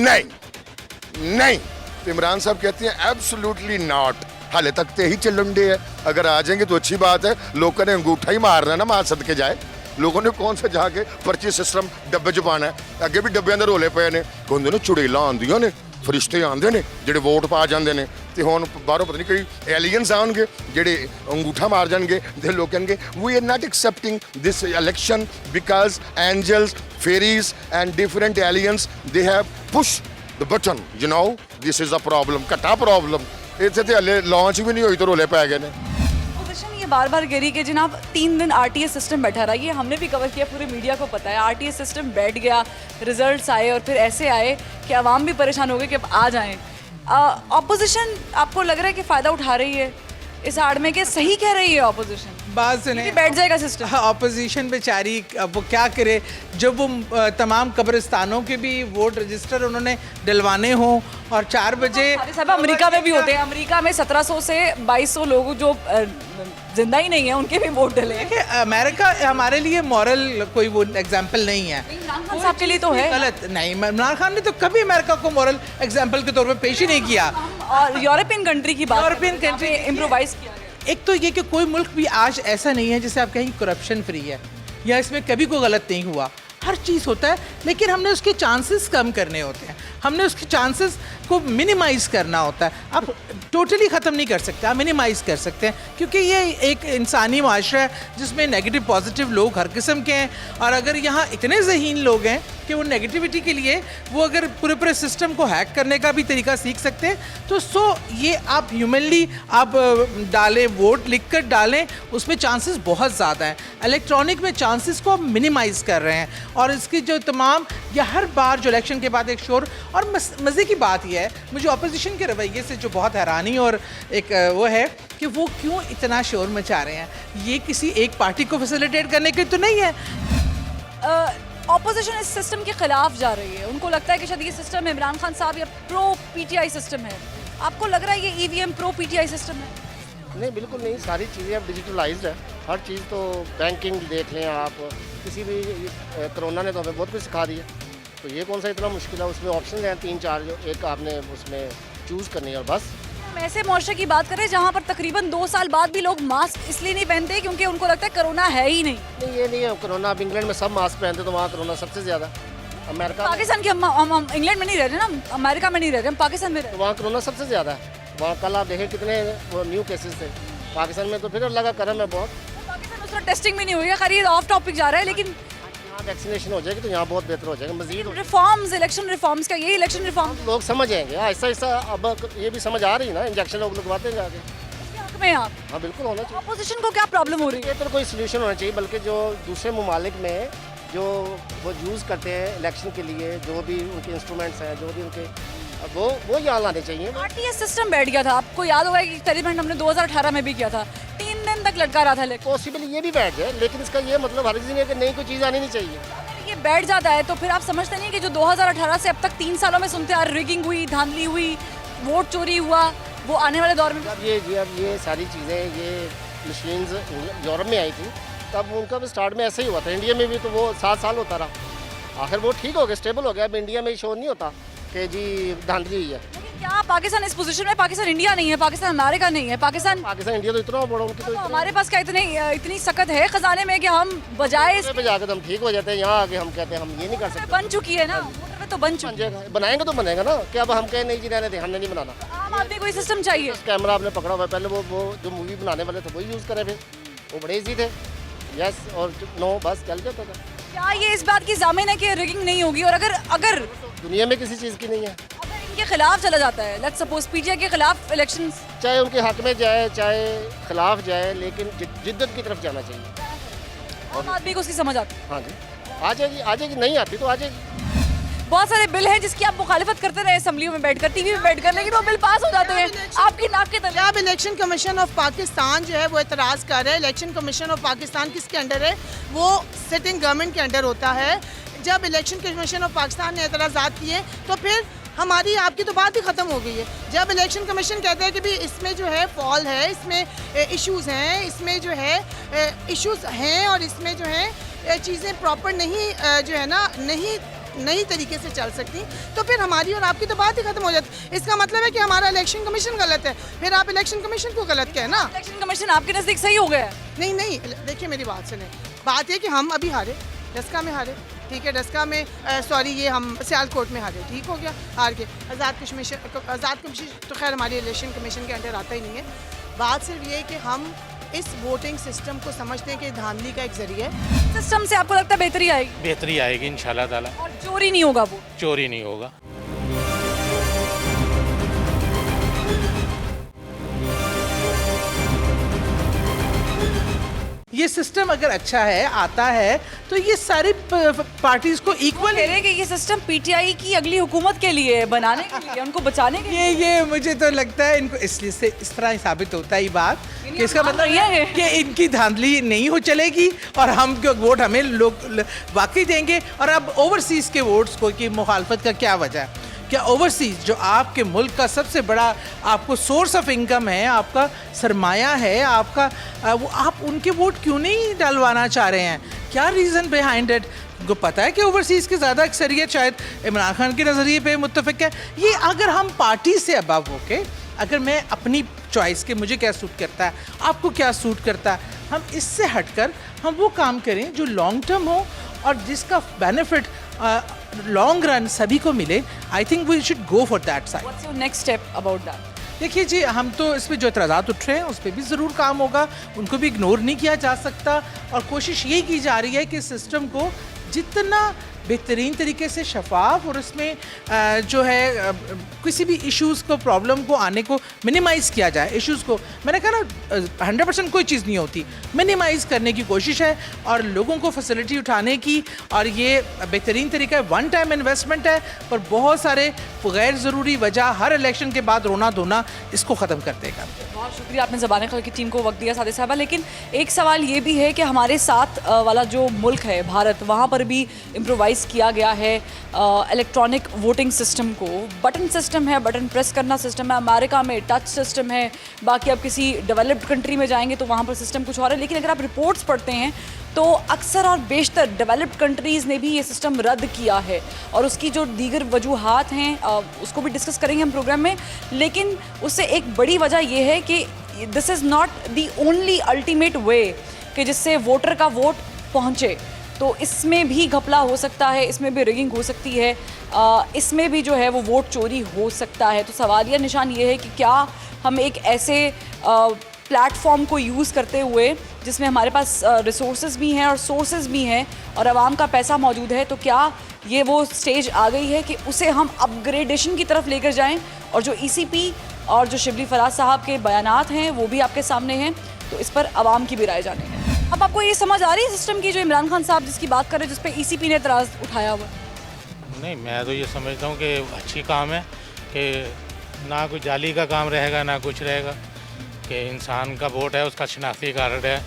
नहीं, तो इमरान साहब कहते हैं एब्सोल्युटली नॉट। हाले तक तो यही चलन डे है। अगर आ जाएंगे तो अच्छी बात है। लोगों ने अंगूठा ही मारना ना, मार सदके जाए। लोगों ने कौन सा जाके पर्ची सिस्टम डब्बे च पाना है? अगे भी डब्बियां दे रोले पे ने, कहते ने चुड़ेला आंदियां ने, फरिश्ते आंदे ने ਜਿਹੜੇ ਵੋਟ ਪਾ ਜਾਂਦੇ ਨੇ ਤੇ ਹੁਣ ਬਾਹਰੋਂ ਪਤਾ ਨਹੀਂ ਕੋਈ ਐਲੀਅਨਸ ਆਉਣਗੇ ਜਿਹੜੇ ਅੰਗੂਠਾ ਮਾਰ ਜਾਣਗੇ ਤੇ ਲੋਕ ਕਹਿਣਗੇ ਵੀ are not accepting this election because Angeles ਫੇਰੀਜ਼ and different aliens they have push the button you know this is a problem, ਘਟਾ ਪ੍ਰੋਬਲਮ। ਇੱਥੇ ਤੇ ਹਲੇ ਲਾਂਚ ਵੀ ਨਹੀਂ ਹੋਈ तो रोले पै गए ने। पोजीशन ये बार बार गिरी कि जनाब 3 दिन आरटीएस सिस्टम बैठा रहा। ये हमने भी कवर किया, पूरे मीडिया को पता है। आरटीएस सिस्टम बैठ गया, रिजल्ट्स आए और फिर ऐसे आए कि आवाम भी परेशान हो गए कि अब आ जाएं। ऑपोजिशन आपको लग रहा है कि फ़ायदा उठा रही है इस आड़ में कि सही कह रही है ऑपोजिशन? बात सुने, बैठ जाएगा सिस्टम। ऑपोजिशन बेचारी अब वो क्या करे जब वो तमाम कब्रिस्तानों के भी वोट रजिस्टर उन्होंने डलवाने हों और 4 बजे साहब अमेरिका में भी होते हैं। अमेरिका में 1700 से 2200 लोग जो जिंदा ही नहीं है उनके भी वोट डले। अमेरिका हमारे लिए मॉरल कोई वो एग्जाम्पल नहीं है। इमरान खान साहब के लिए तो है गलत नहीं। इमरान खान ने तो कभी अमेरिका को मॉरल एग्जाम्पल के तौर पर पेश ही नहीं किया। और यूरोपियन कंट्री की बात, यूरोपियन कंट्री इम्प्रोवाइज किया। एक तो ये कि कोई मुल्क भी आज ऐसा नहीं है जिसे आप कहें करप्शन फ्री है या इसमें कभी कोई गलत नहीं हुआ। हर चीज़ होता है, लेकिन हमने उसके चांसेस कम करने होते हैं, हमने उसके चांसेस को मिनिमाइज़ करना होता है। आप टोटली ख़त्म नहीं कर सकते, आप मिनिमाइज़ कर सकते हैं, क्योंकि ये एक इंसानी माशरा है जिसमें नेगेटिव पॉजिटिव लोग हर किस्म के हैं। और अगर यहाँ इतने ज़हीन लोग हैं कि वो नेगेटिविटी के लिए वो अगर पूरे सिस्टम को हैक करने का भी तरीका सीख सकते हैं तो ये आप ह्यूमनली आप डालें, वोट लिख कर डालें, उसमें चांसेस बहुत ज़्यादा हैं। इलेक्ट्रॉनिक में चांसेस को हम कर रहे हैं। और इसकी जो तमाम या हर बार जो इलेक्शन के बाद एक शोर, और मज़े की बात यह है मुझे अपोजिशन के रवैये से जो बहुत हैरानी और एक वो है कि वो क्यों इतना शोर मचा रहे हैं। ये किसी एक पार्टी को फैसिलिटेट करने के तो नहीं है। ऑपोजिशन इस सिस्टम के खिलाफ जा रही है। उनको लगता है कि शायद ये सिस्टम इमरान खान साहब या प्रो पीटीआई सिस्टम है। आपको लग रहा है ये ईवीएम प्रो पीटीआई सिस्टम है? नहीं, बिल्कुल नहीं। सारी चीज़ें अब डिजिटलाइज्ड है। हर चीज़ तो बैंकिंग देख लें आप, किसी भी कोरोना ने तो हमें बहुत कुछ सिखा दिया। तो ये कौन सा इतना मुश्किल है? उसमें ऑप्शन हैं 3-4 जो एक आपने उसमें चूज़ करनी है और बस। हम ऐसे मुआशरे की बात करें जहाँ पर तकरीबन 2 साल बाद भी लोग मास्क इसलिए नहीं पहनते क्योंकि उनको लगता है कोरोना है ही नहीं। नहीं, ये नहीं है कोरोना। अब इंग्लैंड में सब मास्क पहनते तो वहाँ कोरोना सबसे ज़्यादा। अमेरिका, पाकिस्तान की हम इंग्लैंड में नहीं रह रहे ना, अमेरिका में नहीं रह रहे, हम पाकिस्तान में रह रहे। तो वहाँ कोरोना सबसे ज़्यादा है। वहाँ कल आप देखें कितने वो न्यू केसेस थे। पाकिस्तान में तो फिर अल्लाह का करम है बहुत। पाकिस्तान में उसका टेस्टिंग भी नहीं हुई है। खैर ऑफ टॉपिक जा रहा है, लेकिन यहाँ वैक्सीनेशन हो जाएगी तो यहाँ बहुत बेहतर हो जाएगा। मजीद रिफॉर्म्स, इलेक्शन रिफॉर्म्स का, यही इलेक्शन रिफॉर्म लोग समझ जाएंगे आहिस्ता आहिस्ता। अब ये भी समझ आ रही है ना, इंजेक्शन लोग लगवाते हैं जाके। में आप हाँ बिल्कुल होना चाहिए। अपोजिशन को क्या प्रॉब्लम हो रही है? ये तो कोई सोल्यूशन होना चाहिए, बल्कि जो दूसरे ममालिक में जो वो यूज़ करते हैं इलेक्शन के लिए, जो भी उनके इंस्ट्रूमेंट्स हैं, जो भी उनके वो यहाँ लाने चाहिए। आरटीएस सिस्टम बैठ गया था, आपको याद होगा कि एक्सपेरिमेंट हमने 2018 में भी किया था। 3 दिन तक लटका रहा था। लेकिन पॉसिबल ये भी बैठ जाए, लेकिन इसका ये मतलब हर किसी ने कि नई कोई चीज़ आनी नहीं चाहिए। ये बैठ जाता है तो फिर आप समझते नहीं कि जो 2018 से अब तक 3 सालों में सुनते आ, रिगिंग हुई, धांधली हुई, वोट चोरी हुआ, वो आने वाले दौर में अब ये सारी चीज़ें, ये मशीन्स यूरोप में आई थी, तब उनका भी स्टार्ट में ऐसे ही हुआ था। इंडिया में भी तो वो 7 साल होता रहा। आखिर वो ठीक हो गया, स्टेबल हो गया। अब इंडिया में शोर नहीं होता कि जी धांधली हुई है। लेकिन क्या पाकिस्तान इस पोजीशन में, पाकिस्तान इंडिया नहीं है, पाकिस्तान अमेरिका नहीं है, पाकिस्तान इंडिया तो इतना बड़ा, उनकी तो हमारे पास क्या इतनी सकत है खजाने में कि हम बजाय पे जाकर हम ठीक हो जाते हैं, यहाँ आके हम कहते हैं हम ये नहीं कर सकते। बन चुकी है ना, मोटर तो बन चुकी है, बनाएंगे तो बनेगा ना, क्या अब हम कहें नहीं जी रहने दे, हमने नहीं बनाना। आम आदमी को सिस्टम चाहिए। कैमरा आपने पकड़ा हुआ है, पहले वो जो मूवी बनाने वाले थे वही यूज़ करे, फिर वो बड़े ईजी थे, यस और नो, बस चल जाता था। क्या ये इस बात की जामिन है कि रिगिंग नहीं होगी? और अगर दुनिया में किसी चीज़ की नहीं है, अगर इनके खिलाफ चला जाता है, लेट्स सपोज पीटीआई के खिलाफ इलेक्शन, चाहे उनके हक में जाए चाहे खिलाफ जाए, लेकिन जिद्दत की तरफ जाना चाहिए। आम आदमी को उसकी समझ आती है। हाँ जी, आ जाएगी, नहीं आती तो आ जाएगी। बहुत सारे बिल हैं जिसकी आप मुखालिफत करते रहे असेंबलियों में बैठकर, टीवी में बैठकर, लेकिन वो बिल पास हो जाते हैं आपकी नाक के तले। अब इलेक्शन कमीशन ऑफ पाकिस्तान जो है वो एतराज़ कर रहा है। इलेक्शन कमीशन ऑफ पाकिस्तान किसके अंडर है? वो सिटिंग गवर्नमेंट के अंडर होता है। जब इलेक्शन कमीशन ऑफ पाकिस्तान ने एतराज़ात किए तो फिर हमारी आपकी तो बात ही ख़त्म हो गई है। जब इलेक्शन कमीशन कहता है कि भी इसमें जो है फॉल है, इसमें इश्यूज़ हैं, इसमें जो है इश्यूज़ हैं और इसमें जो है चीज़ें प्रॉपर नहीं जो है ना नई तरीके से चल सकती, तो फिर हमारी और आपकी तो बात ही खत्म हो जाती। इसका मतलब है कि हमारा इलेक्शन कमीशन गलत है, फिर आप इलेक्शन कमीशन को गलत कहना। इलेक्शन कमीशन आपके नज़दीक सही हो गया? नहीं, देखिए मेरी बात सुने, बात है कि हम अभी हारे, डस्का में हारे, ठीक है, डस्का में सॉरी ये हम सियालकोट में हारे, ठीक हो गया, हार के। आज़ाद कमीशन तो खैर हमारे इलेक्शन कमीशन के अंडर आता ही नहीं है। बात सिर्फ ये है कि हम इस वोटिंग सिस्टम को समझते हैं कि धांधली का एक जरिया है। सिस्टम से आपको लगता है बेहतरी आएगी? बेहतरी आएगी इंशाल्लाह ताला, और चोरी नहीं होगा, वो चोरी नहीं होगा। ये सिस्टम अगर अच्छा है, आता है, तो ये सारी पार्टीज को इक्वल कह रहे हैं कि ये सिस्टम पीटीआई की अगली हुकूमत के लिए, बनाने के लिए, उनको बचाने के लिए। ये मुझे तो लगता है इनको इसलिए से इस तरह साबित होता है ये बात कि इसका मतलब ये है कि इनकी धांधली नहीं हो चलेगी और हम वोट हमें लोग वाकई देंगे। और अब ओवरसीज के वोट्स को की मुखालफत का क्या वजह है? क्या ओवरसीज जो आपके मुल्क का सबसे बड़ा आपको सोर्स ऑफ इनकम है, आपका सरमाया है, आपका वो आप उनके वोट क्यों नहीं डलवाना चाह रहे हैं? क्या रीज़न बिहाइंड इट? उनको पता है कि ओवरसीज़ की ज़्यादा अक्सरियत शायद इमरान खान के नज़रिए पे मुत्तफ़िक है। ये अगर हम पार्टी से अबव होके, अगर मैं अपनी चॉइस के मुझे क्या सूट करता है, आपको क्या सूट करता है, हम इससे हटकर हम वो काम करें जो लॉन्ग टर्म हो और जिसका बेनिफिट लॉन्ग रन सभी को मिले। I think we should go for that side. What's your next step about that? देखिए जी, हम तो इस पर जो एतराज़ात उठ रहे हैं उस पर भी ज़रूर काम होगा, उनको भी इग्नोर नहीं किया जा सकता। और कोशिश यही की जा रही है कि सिस्टम को जितना बेहतरीन तरीके से शफाफ और उसमें जो है किसी भी इश्यूज़ को, प्रॉब्लम को आने को मिनिमाइज़ किया जाए। इश्यूज़ को मैंने कहा ना 100% कोई चीज़ नहीं होती, मिनिमाइज़ करने की कोशिश है और लोगों को फैसिलिटी उठाने की। और ये बेहतरीन तरीका है, वन टाइम इन्वेस्टमेंट है, पर बहुत सारे गैर ज़रूरी वजह हर इलेक्शन के बाद रोना धोना इसको ख़त्म कर देगा। बहुत शुक्रिया, आपने ज़बान खल की टीम को वक्त दिया सादे साहबा। लेकिन एक सवाल ये भी है कि हमारे साथ वाला जो मुल्क है भारत, वहाँ पर भी इम्प्रोवाइज़ किया गया है इलेक्ट्रॉनिक वोटिंग सिस्टम को। बटन सिस्टम है, बटन प्रेस करना सिस्टम है, अमेरिका में टच सिस्टम है, बाकी आप किसी डेवलप्ड कंट्री में जाएंगे तो वहाँ पर सिस्टम कुछ और है। लेकिन अगर आप रिपोर्ट्स पढ़ते हैं तो अक्सर और बेशतर डेवलप्ड कंट्रीज़ ने भी ये सिस्टम रद्द किया है और उसकी जो दीगर वजूहात हैं उसको भी डिस्कस करेंगे हम प्रोग्राम में। लेकिन उससे एक बड़ी वजह ये है कि this is not the only ultimate way कि जिससे वोटर का वोट पहुँचे। तो इसमें भी घपला हो सकता है, इसमें भी रिगिंग हो सकती है, इसमें भी जो है वो वोट चोरी हो सकता है। तो सवालिया निशान ये है कि क्या हम एक ऐसे प्लेटफॉर्म को यूज़ करते हुए जिसमें हमारे पास रिसोर्सेज भी हैं और सोर्सेज भी हैं और आवाम का पैसा मौजूद है, तो क्या ये वो स्टेज आ गई है कि उसे हम अपग्रेडेशन की तरफ लेकर जाएं? और जो ईसीपी और जो शिबली फराज साहब के बयानात हैं वो भी आपके सामने हैं, तो इस पर आवाम की भी राय जानेंगे। अब आपको ये समझ आ रही है सिस्टम की, जो इमरान खान साहब जिसकी बात कर रहे हैं, जिस पे ईसीपी ने एतराज़ उठाया हुआ? नहीं, मैं तो ये समझता हूँ कि अच्छी काम है कि ना कोई जाली का काम रहेगा ना कुछ रहेगा, कि इंसान का वोट है, उसका शनाख्ती कार्ड है,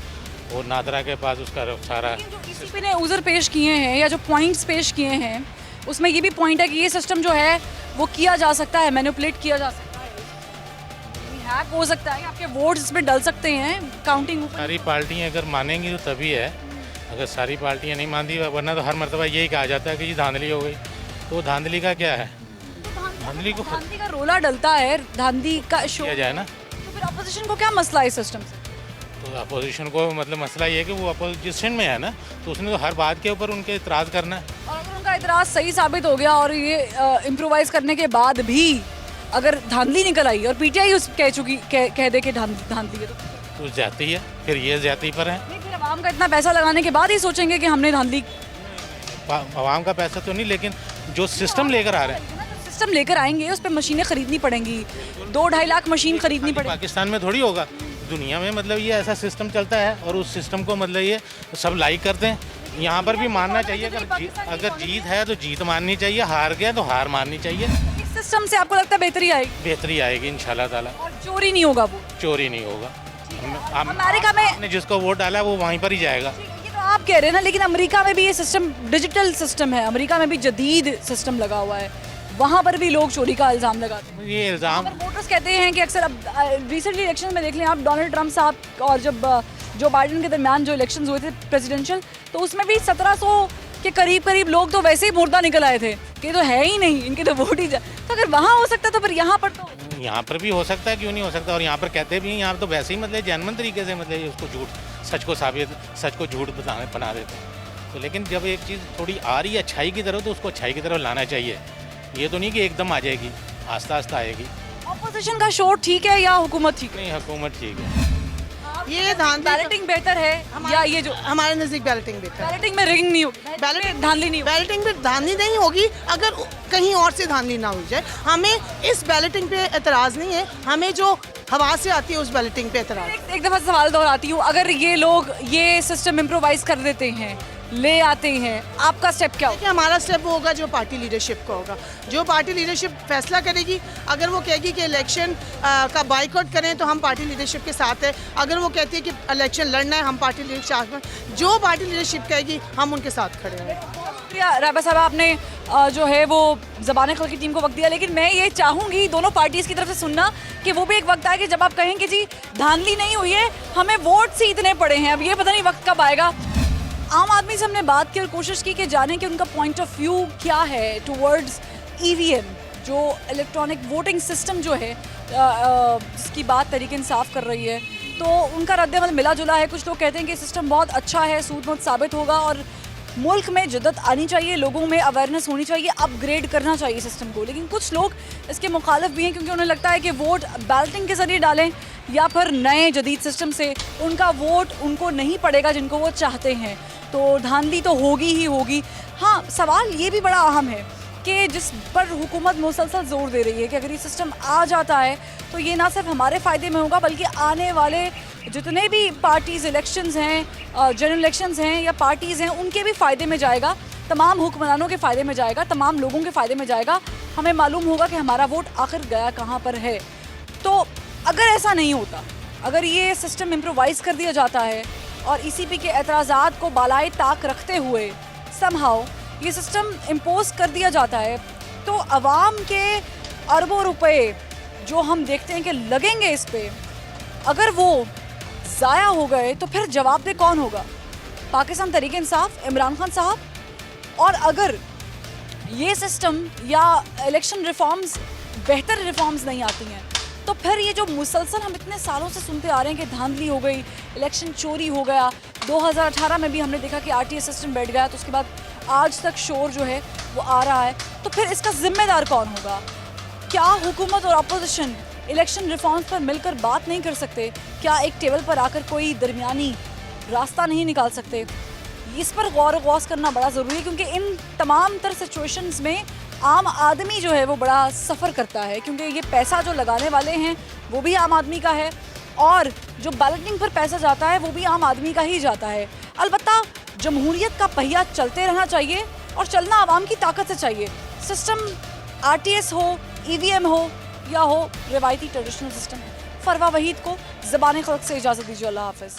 वो नादरा के पास उसका सारा। जो ईसीपी ने उज़र पेश किए हैं या जो पॉइंट्स पेश किए हैं उसमें ये भी पॉइंट है कि ये सिस्टम जो है वो किया जा सकता है, मैनिपुलेट किया जा सकता है, हैक हो सकता है, आपके वोट्स इसमें डल सकते हैं, काउंटिंग। सारी पार्टियाँ अगर मानेंगी तो तभी है, अगर सारी पार्टियां नहीं मानती, वरना तो हर मरतबा यही कहा जाता है कि जी धांधली हो गई। तो धांधली का क्या है? धांधली को धांधली का रोला डलता है, धांधली का शो किया जाए ना। तो फिर अपोजिशन को क्या मसला है इस सिस्टम से? तो अपोजिशन को मतलब मसला ये है कि वो अपोजिशन में है ना, तो उसने तो हर बात के ऊपर उनके इतराज़ करना है। और अगर उनका इतराज़ सही साबित हो गया और ये इम्प्रोवाइज करने के बाद भी अगर धांधली निकल आई और पीटीआई उस कह दे कि धांधली है तो जाती है, फिर ये जाती पर है। नहीं, फिर आवाम का इतना पैसा लगाने के बाद ही सोचेंगे कि हमने धांधली। आवाम का पैसा तो नहीं, लेकिन जो सिस्टम लेकर आ रहे हैं, सिस्टम लेकर आएंगे उस पर मशीनें खरीदनी पड़ेंगी, 2-2.5 लाख मशीन खरीदनी पड़ेगी। पाकिस्तान में थोड़ी होगा, दुनिया में मतलब ये ऐसा सिस्टम चलता है और उस सिस्टम को मतलब ये सब लाइक करते हैं। यहाँ पर भी मानना चाहिए, अगर जीत है तो जीत माननी चाहिए, हार गया तो हार माननी चाहिए। इस सिस्टम से आपको लगता है बेहतरी आएगी? बेहतरी आएगी इंशाल्लाह ताला। और चोरी नहीं होगा? वो चोरी नहीं होगा। अमेरिका में आपने जिसको वोट डाला वो वहीं पर ही जाएगा। ये तो आप कह रहे हैं ना, लेकिन अमेरिका में भी ये सिस्टम डिजिटल सिस्टम है, अमेरिका में भी जदीद सिस्टम लगा हुआ है, वहाँ पर भी लोग चोरी का इल्ज़ाम लगाते हैं। ये इल्ज़ाम वोटर्स कहते हैं कि अक्सर अब रिसेंटली इलेक्शन में देख लें आप, डोनाल्ड ट्रंप साहब और जब जो बाइडन के दरमियान जो इलेक्शंस हुए थे प्रेसिडेंशियल, तो उसमें भी 1700 के करीब लोग तो वैसे ही मुर्दा निकल आए थे कि तो है ही नहीं, इनके तो वोट ही जा। तो अगर वहाँ हो सकता तो फिर यहाँ पर तो यहाँ पर भी हो सकता है, क्यों नहीं हो सकता। और यहाँ पर कहते भी हैं, यहाँ तो वैसे ही मतलब जेन्युइन तरीके से मतलब उसको झूठ सच को झूठ बना देते हैं। तो लेकिन जब एक चीज़ थोड़ी आ रही है अच्छाई की तरफ, तो उसको अच्छाई की तरफ लाना चाहिए। ये तो नहीं कि एकदम आ जाएगी, आस्ता आस्ता आएगी। ऑपोजिशन का शोर ठीक है या हुकूमत ठीक है? नहीं, हुकूमत ठीक है। ये बैलेटिंग बेहतर है या ये जो हमारे नज़दीक बैलेटिंग बेहतर है। बैलेटिंग में रिंग नहीं होगी, धांधली नहीं होगी। बैलेटिंग में धांधली नहीं होगी अगर कहीं और से धांधली ना हो जाए। हमें इस बैलेटिंग पे एतराज़ नहीं है, हमें जो हवा से आती है उस बैलेटिंग पे एतराज़। एक दफ़ा सवाल दोहराती हूँ, अगर ये लोग ये सिस्टम इम्प्रोवाइज कर देते हैं, ले आते हैं, आपका स्टेप क्या होगा? हमारा स्टेप वो होगा जो पार्टी लीडरशिप का होगा। जो पार्टी लीडरशिप फैसला करेगी, अगर वो कहेगी कि इलेक्शन का बाइकआउट करें तो हम पार्टी लीडरशिप के साथ है। अगर वो कहती है कि इलेक्शन लड़ना है, हम पार्टी लीडरशिप में, जो पार्टी लीडरशिप कहेगी हम उनके साथ खड़े हैं। शुक्रिया राबा साहब, आपने जो है वो ज़बान खल की टीम को वक्त दिया, लेकिन मैं ये चाहूँगी दोनों पार्टीज़ की तरफ से सुनना कि वो भी एक वक्त आए कि जब आप कहें कि जी धांधली नहीं हुई है, हमें वोट से इतने पड़े हैं। अब ये पता नहीं वक्त कब आएगा। आम आदमी से हमने बात की और कोशिश की कि जाने कि उनका पॉइंट ऑफ व्यू क्या है टुवर्ड्स ईवीएम, जो इलेक्ट्रॉनिक वोटिंग सिस्टम जो है जिसकी बात तहरीक इंसाफ कर रही है, तो उनका रद्द-ए-अमल मिला जुला है। कुछ लोग कहते हैं कि सिस्टम बहुत अच्छा है, सूदमुद साबित होगा और मुल्क में जद्दत आनी चाहिए, लोगों में अवेयरनेस होनी चाहिए, अपग्रेड करना चाहिए सिस्टम को। लेकिन कुछ लोग इसके मुखालिफ भी हैं क्योंकि उन्हें लगता है कि वोट बैलेटिंग के ज़रिए डालें या फिर नए जदीद सिस्टम से उनका वोट उनको नहीं पड़ेगा जिनको वो चाहते हैं, तो धांधली तो होगी ही होगी। हाँ, सवाल ये भी बड़ा अहम है कि जिस पर हुकूमत मुसलसल ज़ोर दे रही है कि अगर ये सिस्टम आ जाता है तो ये ना सिर्फ हमारे फ़ायदे में होगा बल्कि आने वाले जितने भी पार्टीज़ इलेक्शंस हैं, जनरल इलेक्शंस हैं या पार्टीज़ हैं, उनके भी फ़ायदे में जाएगा, तमाम हुक्मरानों के फ़ायदे में जाएगा, तमाम लोगों के फ़ायदे में जाएगा। हमें मालूम होगा कि हमारा वोट आखिर गया कहाँ पर है। तो अगर ऐसा नहीं होता, अगर ये सिस्टम इम्प्रोवाइज़ कर दिया जाता है और ईसीपी के एतराज़ात को बालाए ताक रखते हुए समहाउ ये सिस्टम इम्पोज कर दिया जाता है, तो अवाम के अरबों रुपए जो हम देखते हैं कि लगेंगे इस पे, अगर वो ज़ाया हो गए तो फिर जवाबदेह कौन होगा? पाकिस्तान तहरीक इंसाफ, इमरान खान साहब। और अगर ये सिस्टम या इलेक्शन रिफॉर्म्स बेहतर रिफॉर्म्स नहीं आती हैं तो फिर ये जो मुसलसल हम इतने सालों से सुनते आ रहे हैं कि धांधली हो गई, इलेक्शन चोरी हो गया, 2018 में भी हमने देखा कि आरटीएस सिस्टम बैठ गया, तो उसके बाद आज तक शोर जो है वो आ रहा है, तो फिर इसका जिम्मेदार कौन होगा? क्या हुकूमत और अपोजिशन इलेक्शन रिफॉर्म्स पर मिलकर बात नहीं कर सकते? क्या एक टेबल पर आकर कोई दरमियानी रास्ता नहीं निकाल सकते? इस पर गौर गौस करना बड़ा ज़रूरी है क्योंकि इन तमाम तर सिचुएशंस में आम आदमी जो है वो बड़ा सफ़र करता है, क्योंकि ये पैसा जो लगाने वाले हैं वो भी आम आदमी का है और जो बैलेटिंग पर पैसा जाता है वो भी आम आदमी का ही जाता है। अलबत्ता जमहूरियत का पहिया चलते रहना चाहिए और चलना आवाम की ताकत से चाहिए। सिस्टम आरटीएस हो, ईवीएम हो या हो रिवायती ट्रेडिशनल सिस्टम। फरवा वहीद को ज़बान खल्क से इजाज़त दीजिए। अल्लाह हाफ़िज़।